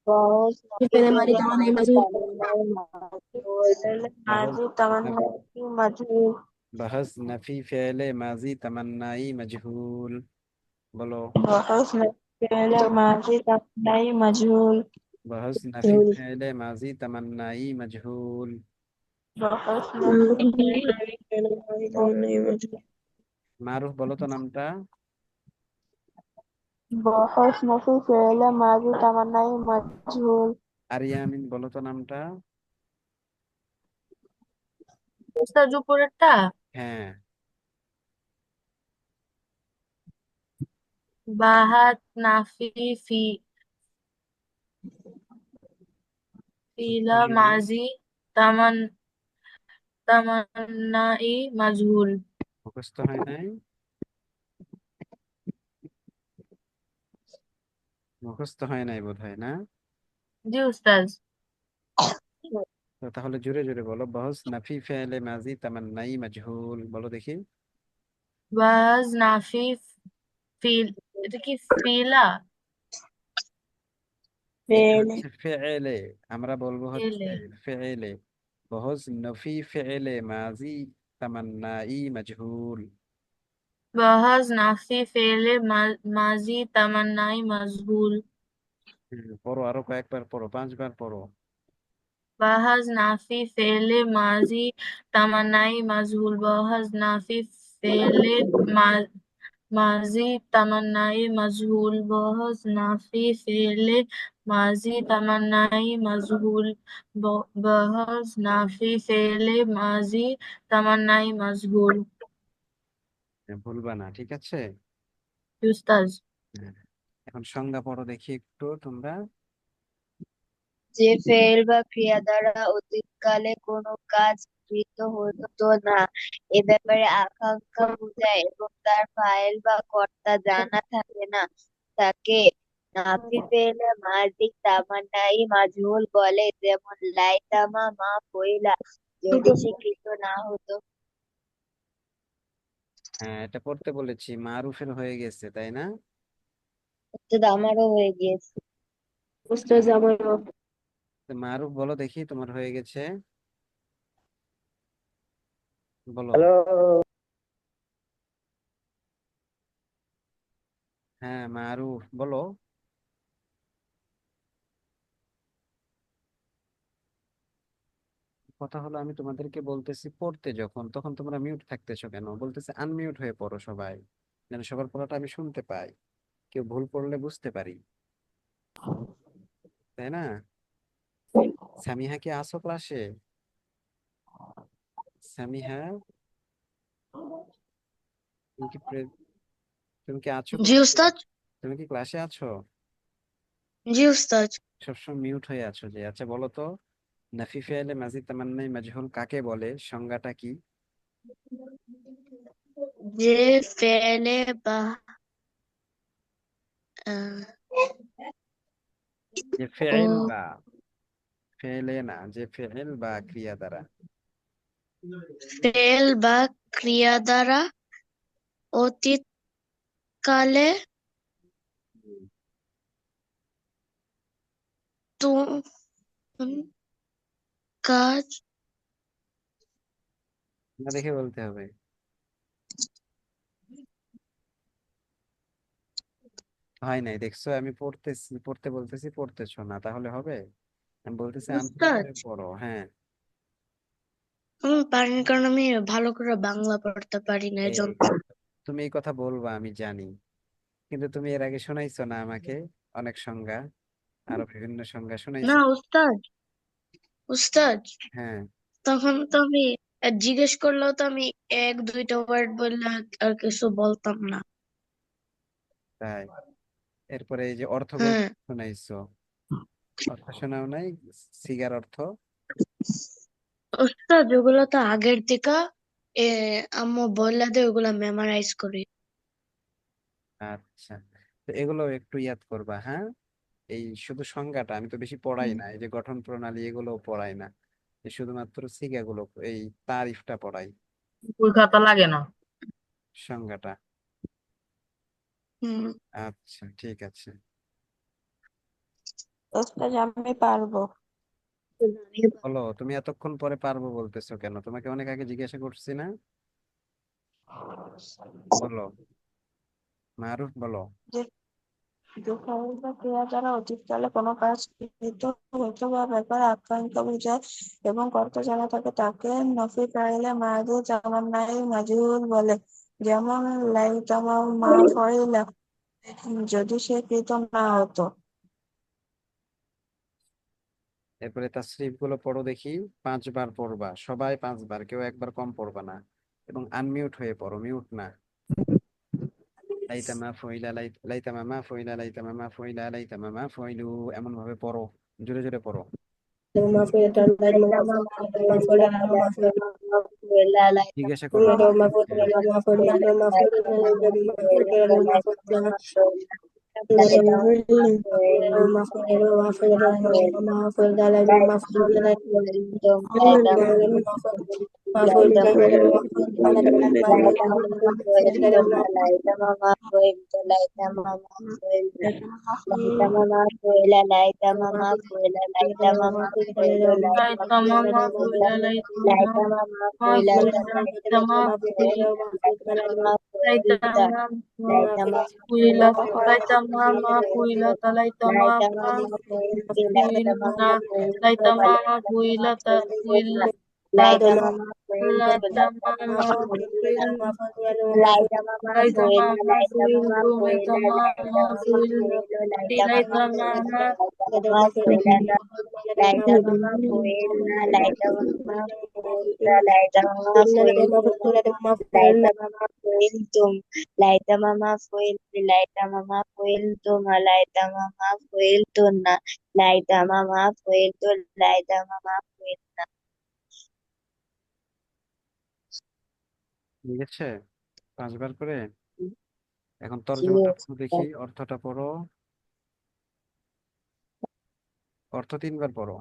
সহজ নাকি পেলে মাঝি বহজ माजी तमन्ना की मजबूर बहस नफी फेले माजी तमन्नाई मजहूल, बोलो। बहुत पहले माजी तमन्नाई मजहूल बहस नफी फेले माजी तमन्नाई मजहूल। बहुत पहले तमन्नाई मजहूल मारूफ बोलो तो नामटा। बहुत नफी पहले माजी तमन्नाई मजहूल আরিয়ামিন বলো তো নামটা। উস্তাদ উপরেরটা হ্যাঁ, বাহাত নাফি ফি ফিলা ফিলে মাজি তামান তামান্নাই মাজহুল। মুখস্থ হয় নাই, মুখস্থ হয় নাই বোধ হয় না। জি উস্তাদ। তো তাহলে জোরে জোরে বলো, বহস নফি ফেলে মাজি তামান্নাই মজহুল, বলো দেখি। বাজ নাফি ফিল, এটা কি ফিলা এটা पहले হচ্ছে ফেলে, আমরা বলবো হচ্ছে ফেলে? ফেলে। বহস নফি ফেলে মাজি তামান্নাই মজহুল। বাহাজ নাফি ফেলে মাজি তামান্নাই মাজহুল। পড়ো, আরো কয়েকবার পড়ো, 5 বার পড়ো। বাহাজ নাফি ফেলে মাজি তামান্নাই মাজহুল। বাহাজ নাফি ফেলে মাজি তামান্নাই মাজহুল। বাহাজ নাফি ফেলে মাজি তামান্নাই মাজহুল। বাহাজ নাফি ফেলে মাজি তামান্নাই মাজহুল। ভুলবা না, ঠিক আছে। উস্তাদ। হ্যাঁ, এখন সংজ্ঞা পড়ো দেখি একটু তোমরা। যে ফেল বা ক্রিয়া দ্বারা অতীতকালে কোনো কাজ কৃত হতো না, এ ব্যাপারে আকাঙ্ক্ষা বোঝায় এবং তার ফাইল বা কর্তা জানা থাকে না, তাকে নাফি পেলে মাজি তামান্নাই মাজহুল বলে। যেমন লাইতামা মা পইলা, যদি সে কৃত না হতো। হ্যাঁ, এটা পড়তে বলেছি, মারুফের হয়ে গেছে তাই না? অর্থাৎ আমারও হয়ে গিয়েছে। उस्ताद हमारा তো মারুফ বলো দেখি, তোমার হয়ে গেছে, বলো। হ্যাঁ মারুফ, বলো। কথা হলো আমি তোমাদেরকে বলতেছি পড়তে যখন, তখন তোমরা মিউট থাকতেছো কেন? বলতেছে আনমিউট হয়ে পড়ো সবাই, যেন সবার পড়াটা আমি শুনতে পাই, কেউ ভুল পড়লে বুঝতে পারি, তাই না? সামিহা কি আসো ক্লাসে? সামিহা, তুমি কি তুমি কি আছো জি ক্লাসে? উস্তাদ। তুমি কি ক্লাসে আছো? জি উস্তাদ। সবসময় মিউট হয়ে আছো যে। আচ্ছা বলো তো, নাফি ফেলে মাজি তামান্নাই মাজহুল কাকে বলে, সংজ্ঞাটা কি? যে ফেলে বা আহ, যে ও ফেইল বা, ফেলে না, যে ফেইল বা ক্রিয়া দ্বারা। ফেল বা ক্রিয়া দ্বারা অতীতকালে হুম, তুম কাজ না দেখে বলতে হবে। হয় নাই, দেখছো? আমি পড়তেছি, পড়তে বলতেছি, পড়তেছো না, তাহলে হবে? আমি বলতেছি আনমিউট উস্তাদ। হয়ে পড়ো। হ্যাঁ, আমি পারিনি কারণ আমি ভালো করে বাংলা পড়তে পারি না এই এজন্য। তুমি এই কথা বলবা আমি জানি, কিন্তু তুমি এর আগে শোনাইছো না আমাকে অনেক সংজ্ঞা, আরো বিভিন্ন সংজ্ঞা না শোনাইছো। উস্তাদ, উস্তাদ হ্যাঁ, তখন তো আমি জিজ্ঞেস করলেও তো আমি এক দুইটা ওয়ার্ড বললে আর কিছু বলতাম না। তাই? এরপরে এই যে অর্থ বলতে হ্যাঁ শোনাইছো, অর্থ শোনাও নাই? সিগার অর্থ। উস্তাদ ওগুলো তো আগের থেকে এ আম্মু বললা দে ওগুলা মেমোরাইজ করি। আচ্ছা, তো এগুলো একটু ইয়াদ করবা, হ্যাঁ? এই শুধু সংজ্ঞাটা, আমি তো বেশি পড়াই হুম। না, এই যে গঠন প্রণালী এগুলো পড়াই না, এই শুধুমাত্র সিগাগুলো, এই তারিফটা পড়াই, বই খাতা লাগে না। সংজ্ঞাটা। হুম। আচ্ছা ঠিক আছে। ওস্তাদ আমি পারবো। বলো, তুমি এতক্ষণ পরে পারবো বলতেছো কেন? তোমাকে অনেক আগে জিজ্ঞাসা করছি না? বলো মারুফ, বলো। যে যে ফাইল বা ক্রিয়া দ্বারা অতীতকালে কোনো কাজ কৃত হইতো বা ব্যাপারে আকাঙ্ক্ষা বোঝায় এবং কর্তা জানা থাকে তাকে নফি ফাইলে মাজি তামান্নাই মাজহুল বলে। যেমন লাইতামা মা ফয়লা, যদি সে কৃত না হতো। এরপরে তাসরিফ গুলো পড়ো দেখি, 5 বার পড়বা সবাই, 5 বার, কেউ একবার কম পড়বা না, এবং আনমিউট হয়ে পড়ো, মিউট না। লাইতামা ফইলা লাইতামা মা ফইলা লাইতামা মা ফইলা লাইতামা মা ফইলু, এমন ভাবে পড়ো, জোরে জোরে পড়ো। জিজ্ঞাসা করবা আমাকে। Laita mama fuela, laita mama fuela, laita mama fuela, laita লাইতা mama মামা fuela, কইলা লাইতা মামা laita mama মা fuela, কইলা লাইতা মা কইলা laita mama লাইতা fuela, মা laita mama কইলা fuela, লাইতা মা কইলা তা লাইতা মা laita mama fuela, laita কইলা mama লাইতা fuela, মা laita কইলা mama তা কইলা laita mama fuela, লাইতা laita মামা mama কইলা fuela. Laita mama লাইতা fuela, মামা laita mama কইলু লাইতা fuela, মামা laita mama কইলু fuela, laita mama লাইতা fuela, মামা laita mama fuela, laita mama fuela, laita mama fuela, laita mama fuela, laita mama fueltum, laita mama fuel, laita mama fueltum, laita mama fueltunna, laita mama fueltul, laita mama fuelna. ঠিক আছে, 5 বার করে। এখন তর্জমাটা Yes. পড়ো দেখি, অর্থটা পড়ো। অর্থ 3 বার পড়ো।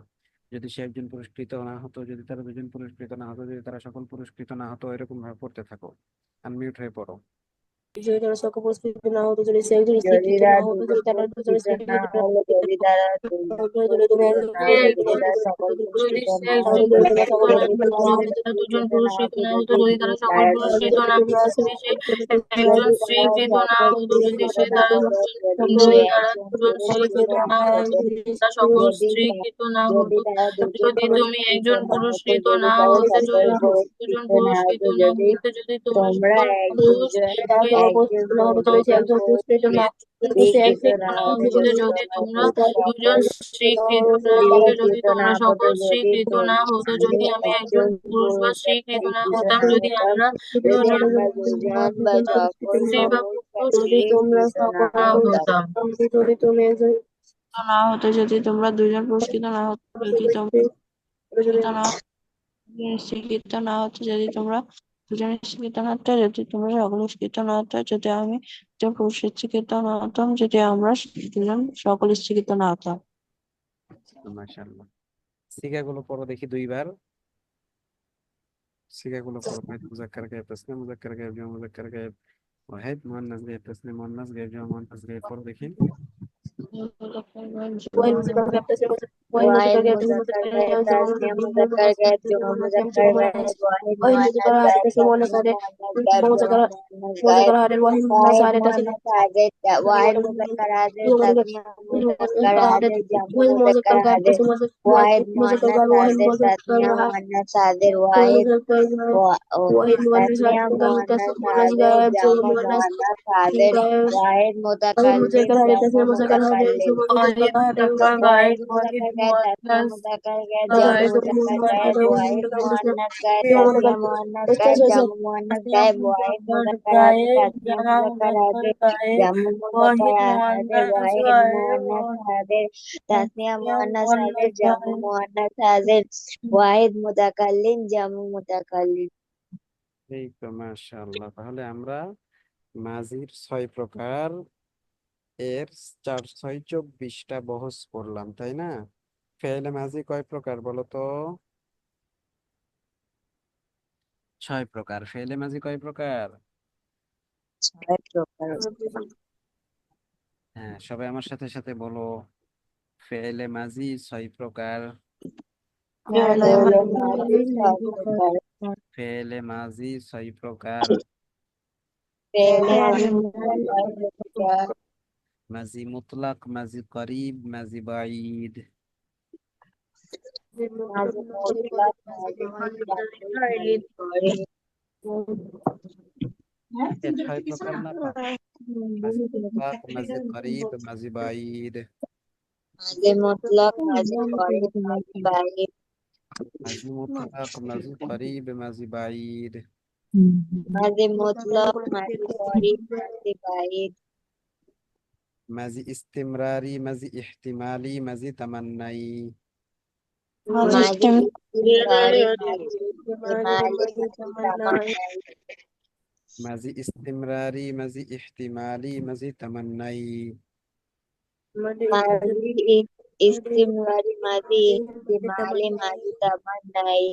যদি সে একজন পুরস্কৃত না হতো, যদি তারা দুজন পুরস্কৃত না হতো, যদি তারা সকল পুরস্কৃত না হতো, এরকম ভাবে পড়তে থাকো, আনমিউট হয়ে পড়ো। যদি তারা সকল পুরস্কৃত না হতো, যদি সে একজন যদি শিক্ষিত তারা না হতো, দুজন যদি তারা দুজন পুরস্কৃত শিক্ষিত না না হলো, হতো, যদি তারা দুজন যদি তুমি পুরস্কৃত একজন না সে হতো, পুরস্কৃত যদি না একজন তারা হতো, সকল যদি যদি পুরস্কৃত সে না একজন তাহলে হতো, যদি তোমরা পুরস্কৃত সকল না যদি পুরস্কৃত না হতো, তারা হতো, যদি তারা দুজন পুরস্কৃত না পুরস্কৃত হতো, না হতো, যদি যদি তারা সকল তারা পুরস্কৃত সকল না হতো, যদি যদি সে একজন যদি তারা স্বীকৃত না সকল হতো, যদি পুরস্কৃত সে না তারা হতো, যদি সে যদি তারা একজন দুজন পুরস্কৃত স্বীকৃত না না হতো, হতো, তারা সকল যদি স্বীকৃত না যদি হতো, তারা দুজন যদি তুমি পুরস্কৃত একজন না হতো, পুরস্কৃত যদি না তারা হতে, সকল যদি দুজন পুরস্কৃত না পুরস্কৃত হতো, না যদি হতে, যদি তোমরা তোমরা সকল এক দুজন একজন না হতো, যদি সে দুজন একজন পুরস্কৃত না হতো, সে শিক্ষিত একজন না না হতো, হতে, যদি যদি তোমরা তোমরা দুজন সকল স্বীকৃত না হতে, যদি শিক্ষিত না তোমরা হতো, সকল যদি স্বীকৃত না হতো, আমি যদি আমি একজন একজন পুরুষ বা পুরুষ বা স্বীকৃত না শিক্ষিত হতাম, না যদি হতাম, আমরা যদি দুজন আমরা দুজন বা সকল স্ত্রী বা পুরুষ বা পুরুষ যদি তোমরা শিক্ষিত না সকল না হতাম, হতাম। যদি তুমি একজন না হতো, যদি তোমরা দুজন পুরস্কৃত না হতো, যদি তোমরা শিক্ষিত না হতো, শিক্ষিত না হতো, যদি তোমরা দুজন শিক্ষিত না হতো, যদি তোমরা সকল শিক্ষিত না হতো, যদি আমি একজন পুরুষ শিক্ষিত না হতাম, যদি আমরা দুজন সকল শিক্ষিত না হতাম। মাশাআল্লাহ। সিগাগুলো পড়ো দেখি দুইবার। সিগাগুলো পড়ো। ওয়াহিদ মুজাক্কার গায়েব, তাসনিয়া মুজাক্কার গায়েব, জামা মুজাক্কার গায়েব, ওয়াহিদ মুয়ান্নাস গায়েব, তাসনিয়া মুয়ান্নাস গায়েব, জামা মুয়ান্নাস গায়েব। পড়ো দেখি। ওয়াহিদ মুজাক্কার গায়েব, তাসনিয়া ওয়াহিদ ওয়াহিদ মুজাক্কার গায়েব, তাসনিয়া মুজাক্কার মুজাক্কার গায়েব, গায়েব, জামা তাসনিয়া মুজাক্কার গায়েব, জমা মুজাক্কার মুজাক্কার গায়েব, ওয়াহিদ ওয়াহিদ মুয়ান্নাস মুজাক্কার হারে, গায়েব, তাসনিয়া তাসনিয়া মুজাক্কার মুয়ান্নাস গায়েব, জমা মুজাক্কার মুয়ান্নাস গায়েব, মুজাক্কার হারে, ওয়াহিদ মুয়ান্নাস ওয়াহিদ হারে, তাসনিয়া মুয়ান্নাস হাজের, ওয়াহিদ মুজাক্কার হাজের, তাসনিয়া মুজাক্কার হাজের, জামা মুজাক্কার হাজের, ওয়াহিদ মুয়ান্নাস হাজের, তাসনিয়া মুয়ান্নাস হাজের, ওয়াহিদ ওয়াহিদ মুয়ান্নাস তাসনিয়া হারে, মুয়ান্নাস তাসনিয়া মুয়ান্নাস হাজের, গায়েব, জামা মুয়ান্নাস হাজের, গায়েব, ওয়াহিদ ওয়াহিদ মুতাকাল্লিম, মুজাক্কার হারে, জামা তাসনিয়া মুজাক্কার হারে, মুতাকাল্লিম, জুমা ওয়াহিদ মুজাক্কার হারে, মুজাক্কার গায়েব, ওয়াহিদ ওয়াহিদ মুতাকার গায়েব, তাসনিয়া মুয়ান্নাস মুতাকার গায়েব, জামা গায়েব, মুতাকার গায়েব, ওয়াহিদ মুয়ান্নাস গায়েব, তাসনিয়া মুয়ান্নাস গায়েব, জামা মুয়ান্নাস তাসনিয়া গায়েব, ওয়াহিদ মুজাক্কার মুতাকার হাজে, গায়েব, তাসনিয়া জামা মুতাকার মুজাক্কার হাজে, গায়েব, জামা মুতাকার ওয়াহিদ হাজে, মুয়ান্নাস ওয়াহিদ গায়েব, মুয়ান্নাস হাজে, তাসনিয়া তাসনিয়া মুয়ান্নাস হাজে, মুয়ান্নাস জামা গায়েব। মুয়ান্নাস হাজে, ওয়াহিদ মুতাকাল্লিম, জামা মুতাকাল্লিম। এই তো মাশাআল্লাহ। তাহলে আমরা মাজির 6 প্রকার এর 4 6 24টা বহস পড়লাম, তাই না? ফেলে মাজি কয় প্রকার বলো তো? 6 প্রকার। ফেলে মাজি কয় প্রকার? 6 প্রকার। হ্যাঁ, সবাই আমার সাথে সাথে বলো। ফেলে মাজি 6 প্রকার। ফেলে মাজি 6 প্রকার। ফেলে মাজি 6 প্রকার। ফেলে মাজি 6 প্রকার। মাজি মুতলাক, মাজি করিব, মাজি বাঈদ। মাঝে মুতলাক, মাঝে মুতাকাল্লিম, মাঝে গরীব। এ 6 প্রকার না পাঁচ? মাজি মুতলাক, মাজি করিব, মাজি বাঈদ। মাঝে মুতলাক, মাঝে গরীব, মাঝে বাঈদ। মাজি মুতলাক, মাজি করিব, মাজি বাঈদ। মাঝে মুতলাক, মাঝে গরীব, মাঝে বাঈদ। মাজি ইস্তিমরারি, মাজি ইহতিমালি, মাজি তামান্নাই। মাঝে ইস্তিমরারি, মাঝে ইহতিমালি, মাঝে তামান্নাই। মাজি ইস্তিমরারি, মাজি ইহতিমালি, মাজি তামান্নাই। মাঝে ইস্তিমরারি, মাঝে ইহতিমালি, মাঝে তামান্নাই।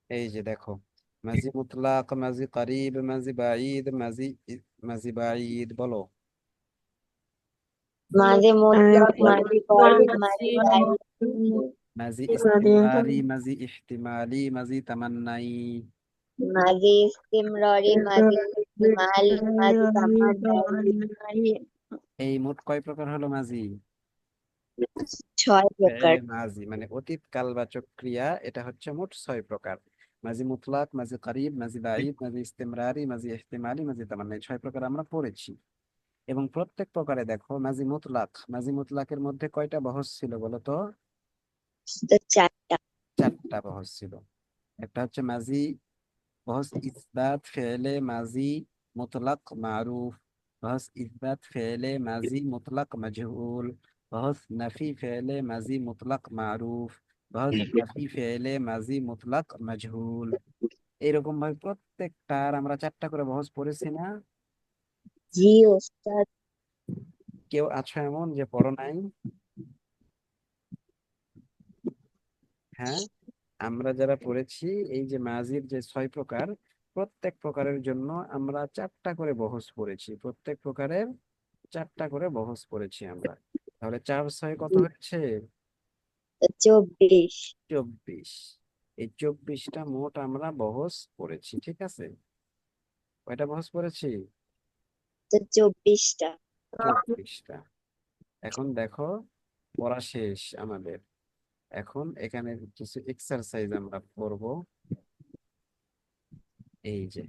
এই যে দেখো, মাজি মুতলাক, মাজি করিব, মাজি বাঈদ, মাজি বাঈদ। বলো। মাঝে মুতলাক, মাঝে গরীব, মাঝে মাঝি বাঈদ। মাজি ইস্তিমরারি, মাজি ইহতিমালি, মাজি তামান্নাই। মাঝে ইস্তিমরারি, মাঝে ইহতিমালি, মাঝে তামান্নাই। এই মোট কয় প্রকার হলো মাজি? 6 প্রকার। ফেলে মাজি মানে অতীত কালবাচক ক্রিয়া, এটা হচ্ছে মোট 6 প্রকার। মাজি মুতলাক, মাজি করিব, মাজি বাঈদ, মাজি ইস্তিমরারি, মাজি ইহতিমালি, মাজি তামান্নাই। 6 প্রকার আমরা পড়েছি। এবং প্রত্যেক প্রকারে দেখো, মাজি মুতলাক, মাজি মুতলাকের মধ্যে কয়টা বহস ছিল বলো তো? তো 4টা। 4টা বহস ছিল। একটা হচ্ছে মাজি বহস ইসবাত ফেলে মাজি মুতলাক মারুফ, বহস ইসবাত ফেলে মাজি মুতলাক মজহুল, বহস নফি ফেলে মাজি মুতলাক মারুফ, বহস নফি ফেলে মাজি মুতলাক মজহুল। এরকম ভাবে প্রত্যেকটার আমরা 4টা করে বহস পড়েছি না? জি ওস্তাদ। কেউ আছো এমন যে পড়ো নাই? হ্যাঁ, আমরা যারা পড়েছি এই যে মাজির যে 6 প্রকার, প্রত্যেক প্রকারের জন্য আমরা 4টা করে বহস পড়েছি, প্রত্যেক প্রকারের 4টা করে বহস পড়েছি আমরা। তাহলে 4 × 6 কত হয়েছে? 24। 24। এই 24টা মোট আমরা বহস পড়েছি, ঠিক আছে? কয়টা বহস পড়েছি? 24টা। 24টা। এখন দেখো, পড়া শেষ আমাদের। এখন এখানে কিছু এক্সারসাইজ আমরা করব। এই যে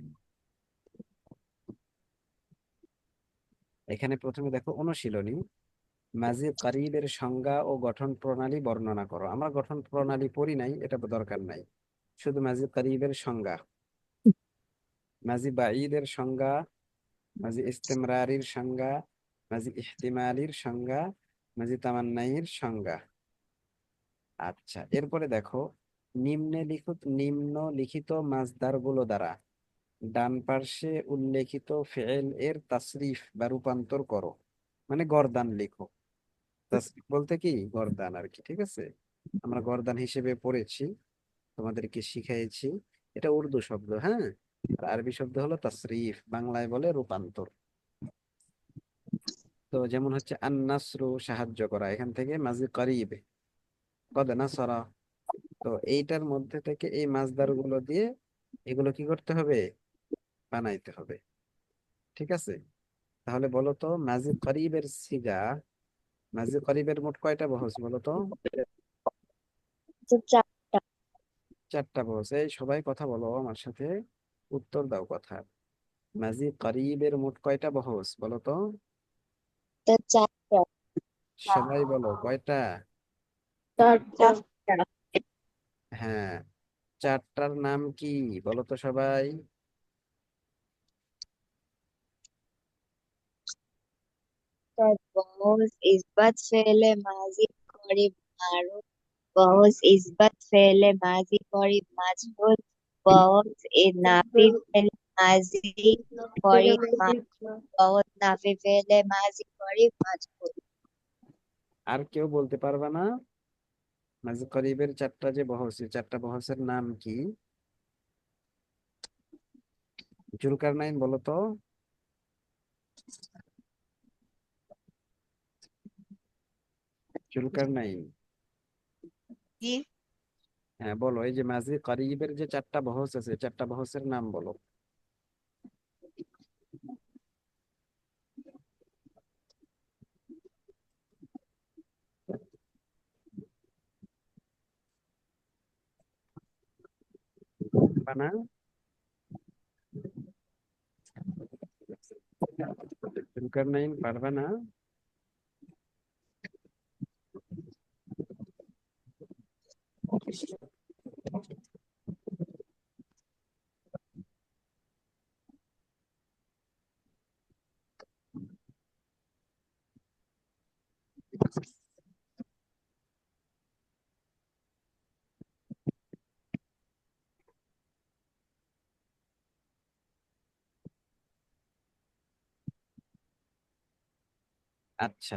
এখানে প্রথমে দেখো অনুশীলনী, মাঝি কারিবের সংজ্ঞা ও গঠন প্রণালী বর্ণনা করো। আমরা গঠন প্রণালী পড়ি নাই, এটা দরকার নাই, শুধু মাঝি কারিবের সংজ্ঞা, মাঝি বাঈদের সংজ্ঞা, মাঝি ইস্তেমরারির সংজ্ঞা, মাঝি ইহতিমালির সংজ্ঞা, মাঝি তামান্নাইয়ের সংজ্ঞা। আচ্ছা, এরপরে দেখো, নিম্নলিখিত মাসদারগুলো দ্বারা ডান পার্শ্বে উল্লেখিত ফেল এর তাসরিফ বা রূপান্তর করো। মানে গর্দান লিখো। তাসরিফ বলতে কি, গর্দান আর কি, ঠিক আছে? আমরা গর্দান হিসেবে পড়েছি, তোমাদেরকে শিখাইছি। এটা উর্দু শব্দ, হ্যাঁ। আর আরবি শব্দ হলো তাসরিফ, বাংলায় বলে রূপান্তর। তো যেমন হচ্ছে আন নাসরু, সাহায্য করা, এখান থেকে মাঝি করিব, কদ নাসরা। তো এইটার মধ্যে থেকে এই মাসদার গুলো দিয়ে এগুলো কি করতে হবে, বানাইতে হবে, ঠিক আছে? তাহলে বলো তো, মাঝি করিবের সিগা, মাঝি করিবের মোট কয়টা বহস বলো তো? 4টা। 4টা বহস। এই সবাই কথা বলো আমার সাথে, উত্তর দাও কথা। মাঝি করিবের মোট কয়টা বহস বলো তো? 4টা। সবাই বলো কয়টা? 4টা। হ্যাঁ, 4টার নাম কি বলো তো সবাই? बहुत इस्बत फेले माजी करीब मारूफ। बहुत इस्बत फेले माजी करीब मजबूर। बहुत नाफी फेले माजी करीब बहुत नाफी फेले माजी करीब मजबूर। আর কেউ বলতে পারবে না? মাঝি করিবের 4টা যে বহস, এই 4টা বহসের নাম কি? জুলকারনাইন বলো তো। জুলকারনাইন, जी। হ্যাঁ বলো, এই যে মাঝি করিবের যে 4টা বহস আছে, 4টা বহসের নাম বলো। পারবা না? জুলকারনাইন পারবা না? আচ্ছা,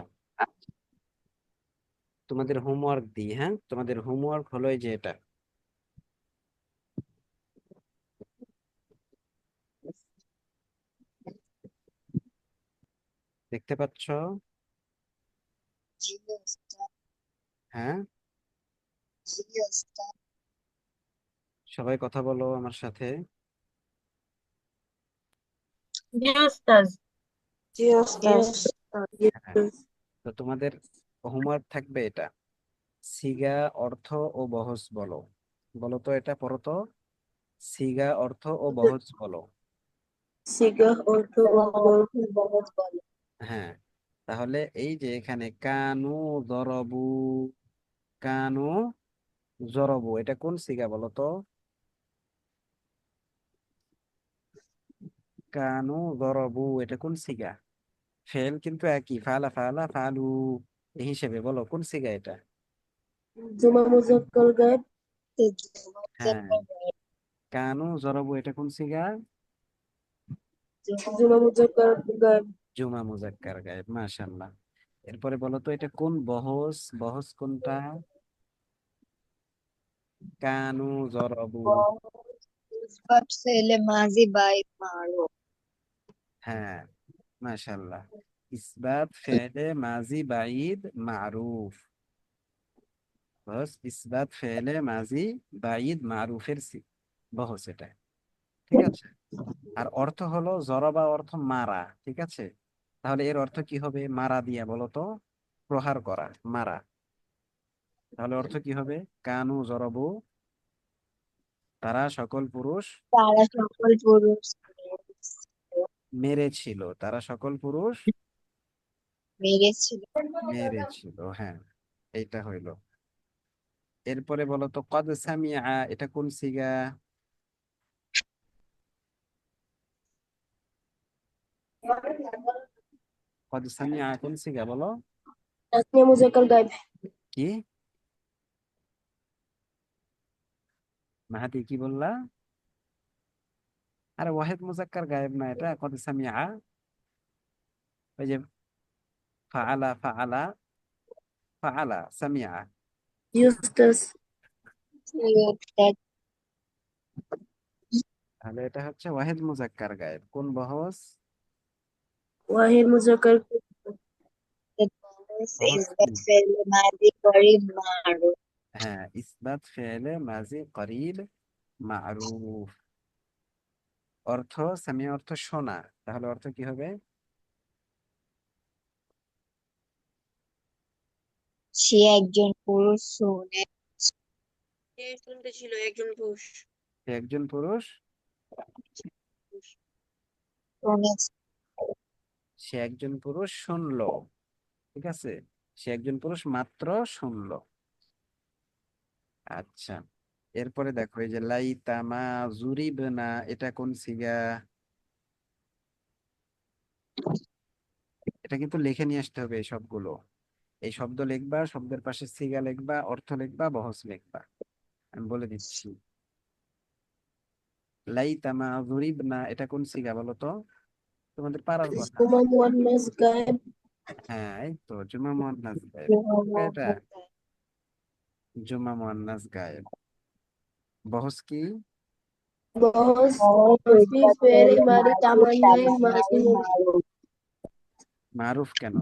তোমাদের হোমওয়ার্ক দিই, হ্যাঁ, তোমাদের হোমওয়ার্ক হলো এই যে এটা, দেখতে পাচ্ছ? जी उस्ताद। হ্যাঁ, जी उस्ताद। সবাই কথা বলো আমার সাথে। জি উস্তাজ। জি ওস্তাদ। হ্যাঁ, তো তোমাদের হোমওয়ার্ক থাকবে এটা, সিগা, অর্থ ও বহজ বলো। বলো তো, এটা পড়ো তো, সিগা, অর্থ ও বহজ বলো। সিগাহ অর্থ ও बहुत बोलो। হ্যাঁ, তাহলে এই যে এখানে কানু জরবু, কানু জরবু, এটা কোন সিগা বলো তো? কানু জরবু, এটা কোন সিগা? ফেল কিন্তু একই, ফালা ফালা ফালু, এই হিসেবে বলো কোন সিগা এটা? জুমা মুজাক্কার গায়েব। तो जो হ্যাঁ, मुजक्कर गायब। কানু জরবু, এটা কোন সিগা? जो জুমা মুজাক্কার গায়েব। জুমা মুজাক্কার গায়েব, মাশাআল্লাহ। এরপরে বলো তো, এটা কোন বহস, বহস কোনটা? কানু জরবু। ইসবাত ফেলে মাজি বাইত মারুফ। হ্যাঁ, মাশাআল্লাহ। ইসবাত ফেলে মাজি বাঈদ মারুফ। বস ইসবাত ফেলে মাজি বাঈদ মারুফের বহস এটা, ঠিক আছে। আর অর্থ হলো জরবা, অর্থ মারা, ঠিক আছে। তাহলে এর অর্থ কি হবে? মারা দিয়া বলো তো, প্রহার করা, মারা। তাহলে অর্থ কি হবে? কানু জরবু, তারা সকল পুরুষ তারা সকল পুরুষ মেরেছিল, তারা সকল পুরুষ মেরেছিল। মেরেছিল, হ্যাঁ, এইটা হইলো। এরপরে বলো তো কদ সামিআ, এটা কোন সিগা? কদ সামিআ কোন সিগা বলো? تسنيم مذكر غائب কি মাহাদি, কি বললা? আরে ওয়াহিদ মুজাক্কার গায়েব না, এটা কদ সামিআ। ওই যে ফাআলা ফাআলা ফাআলা সামিআ। يوستس তাহলে এটা হচ্ছে ওয়াহিদ মুজাক্কার গায়েব। কোন বহস? واحد مذكر বহস কি? ইসবাত ফেলে মাজি করিব মারুফ। হ্যাঁ, ইসবাত ফেলে মাজি করিব মারুফ। অর্থ সামিয়া, অর্থ শোনা। তাহলে অর্থ কি হবে? সে একজন পুরুষ শুনে শুনতে ছিল একজন পুরুষ সে একজন পুরুষ, শুনেছে। সে একজন পুরুষ শুনলো, ঠিক আছে। সে একজন পুরুষ মাত্র শুনলো। আচ্ছা, এরপরে দেখো এই যে লাইতামা জুরিবনা, এটা কোন সিগা? এটা কিন্তু লিখে নিয়ে আসতে হবে এই সবগুলো। এই শব্দ লিখবা, শব্দের পাশে সিগা লিখবা, অর্থ লিখবা, বহস লিখবা। আমি বলে দিচ্ছি। লাইতামা জুরিবনা, এটা কোন সিগা বলো তো? তোমাদের পারার কথা। ثم مؤنث غائب হ্যাঁ, এই তো জুমা মুয়ান্নাস গায়েব। এটা জুমা মুয়ান্নাস গায়েব। বহস কি? بوس في ইসবাত فعل ফেলে الماضي মাজি تمنى তামান্নাই مجهول মারুফ। মারুফ কেন?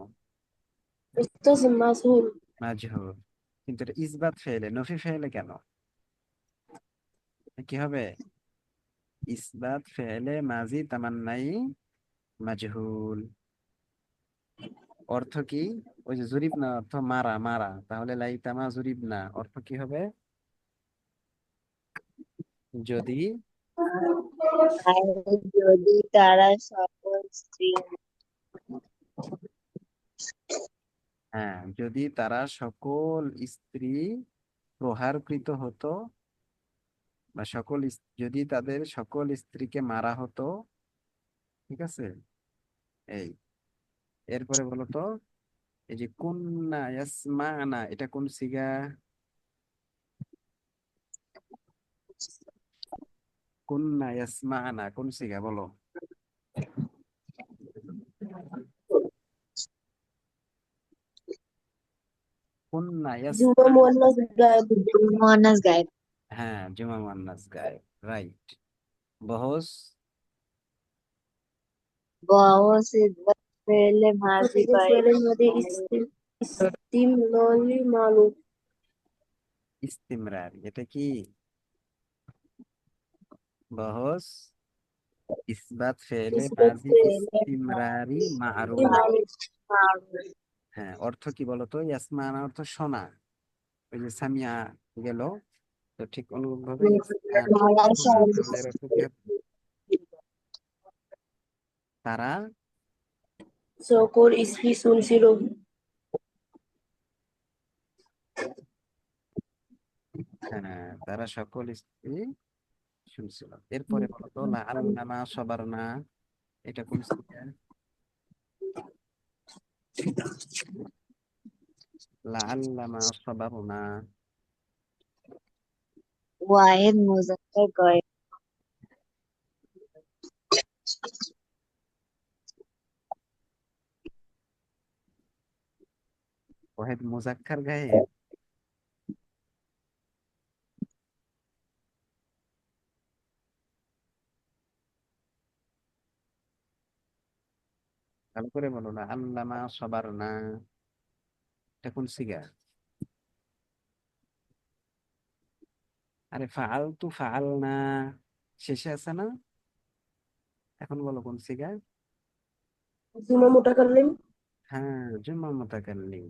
اسم مجهول মাজহুর। কিন্তু এটা ইসবাত ফেলে, নফি ফেলে কেন? কি হবে? ইসবাত ফেলে মাজি তামান্নাই মাজহুল। অর্থ কি? ওই যে জুরিব না, অর্থ মারা, মারা। তাহলে লাইতামা জুরিব না অর্থ কি হবে? যদি, আর যদি তারা সকল স্ত্রী হ্যাঁ, যদি তারা সকল স্ত্রী প্রহারকৃত হতো, বা যদি তাদের সকল স্ত্রীকে মারা হতো, ঠিক আছে। এই এরপরে বলো তো, এই যে কুন্না ইয়াসমানা, এটা কোন সিগা? কুন্না ইয়াসমানা কোন সিগা বলো? কুন্না جمع ইয়াসমানা। مؤنث غائب মুয়ান্নাস গায়েব। হ্যাঁ, জুমা মুয়ান্নাস গায়েব, রাইট। বহস বহস ইসবাত ফেলে মাজি في বাইত فعل الماضي মারুফ। استمراري معروف ইস্তিমরার, এটা কি? বহস ইসবাত ফেলে نسبة মাজি ফেলে ইস্তিমরারি মাজি মারুফ। বাইত মারুফ। হ্যাঁ, অর্থ কি বলতো? ইয়াসমানা অর্থ শোনা। ওই যে সামিয়া গেল, তো ঠিক অনুরূপ ভাবে ইসমানা তারা শোনা। তাহলে এর সকল অর্থ কি হবে? তারা, سأقول اسمي سلسلة হ্যাঁ, তারা সকল স্ত্রী শুনছিল। এরপরে বলতো লা আল্লামা সবারনা, এটা কোন সিগা? লা আল্লামা সবারনা। ওয়াহিদ মুজাক্কার গায়েব। ওয়াহিদ মুজাক্কার গায়েব। ভালো করে বলো না, আল্লামা সবার না, এটা কোন সিগা? আরে ফাআল তু ফাআল না, শেষে আছে না? এখন বলো কোন সিগা? জুমা মুতাকাল্লিম। হ্যাঁ, জুম্মা মুতাকাল্লিম।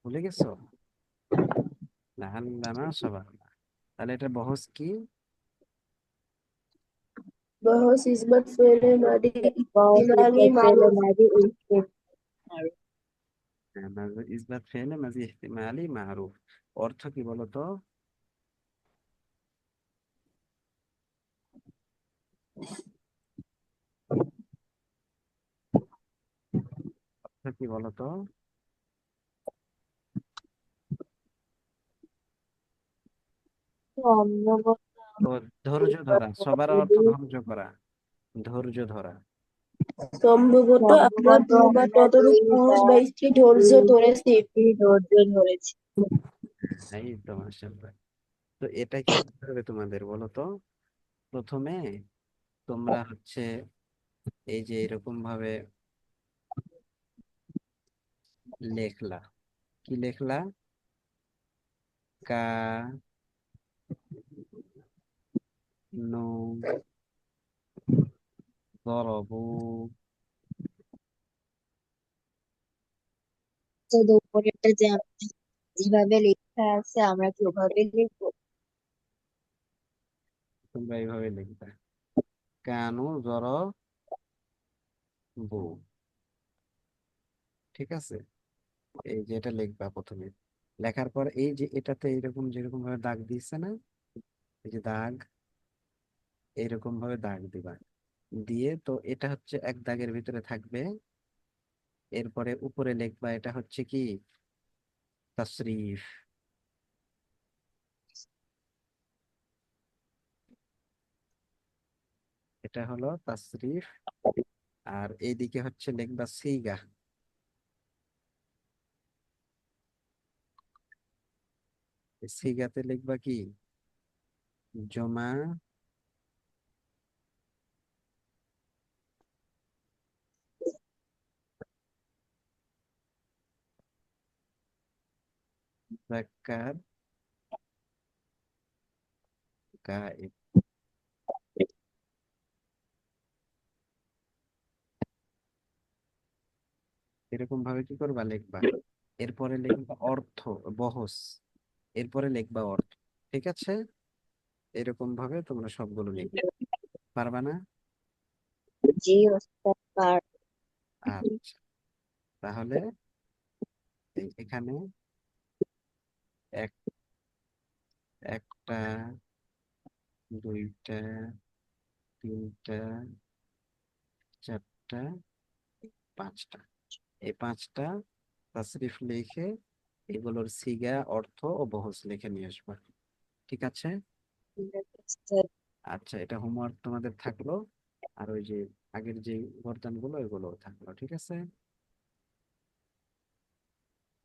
ভুলে গেছো? না, আল্লামা সবার না। তাহলে এটা বহস কি? বহস ইসবাত ফেলে মাদি बहुत ইমালি इज्जत पहले মারুফ। हमारी इज्जत হ্যাঁ, ইসবাত ফেলে মাজি ইহতিমালি মারুফ। অর্থ কি বলো তো? অর্থ কি বলো তো? সম্ভবত ও, ধৈর্য ধরা। সবার অর্থ আমাদের ধৈর্য করা, ধৈর্য ধরা। সম্ভবত আমরা সম্ভবত 2 বা আমরা ততোধিক 2 পুরুষ বা বা স্ত্রী ধৈর্য ধরেছি। ধৈর্য ধরেছি। এই তো মাশাআল্লাহ। তো এটা কি করতে হবে তোমাদের বলো তো? প্রথমে তোমরা হচ্ছে এই যে এরকম ভাবে লেখলা। কি লেখলা? কা নু দরবু। তো উপরেরটা যেভাবে লেখা আছে আমরা কি ওভাবে লিখবো? তোমরা এইভাবে লিখবা, কানু বু। ঠিক আছে, এই যে এটা লিখবা প্রথমে। লেখার পর এই যে এটাতে এরকম যেরকম ভাবে দাগ দিচ্ছে না, এই যে দাগ, এইরকম ভাবে দাগ দিবা। দিয়ে তো এটা হচ্ছে এক দাগের ভিতরে থাকবে। এরপরে উপরে লিখবা এটা হচ্ছে কি? তাসরিফ। এটা হলো তাসরিফ। আর এইদিকে হচ্ছে লিখবা সিগা। সিগাতে লিখবা কি? জমা মুযাক্কার গায়েব। এরকম ভাবে কি করবা? লিখবা। এরপরে লিখবা অর্থ, বহস। এরপরে লিখবা অর্থ। ঠিক আছে, এরকম ভাবে তোমরা সবগুলো লিখবে। পারবা না? জি ওস্তাদ পার। আচ্ছা, তাহলে এখানে এক, একটা, দুইটা, তিনটা, চারটা, পাঁচটা। এই পাঁচটা তাসরিফ লিখে এগুলোর সিগা, অর্থ ও বহস লিখে নিয়ে আসবা। ঠিক আছে। ঠিক আছে ওস্তাদ। আচ্ছা, এটা হোমওয়ার্ক তোমাদের থাকলো। আর ওই যে আগের যে উপাদানগুলো এগুলো থাকলো। ঠিক আছে।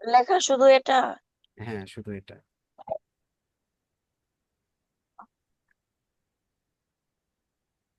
লেখা শুধু এটা? হ্যাঁ, শুধু এটা।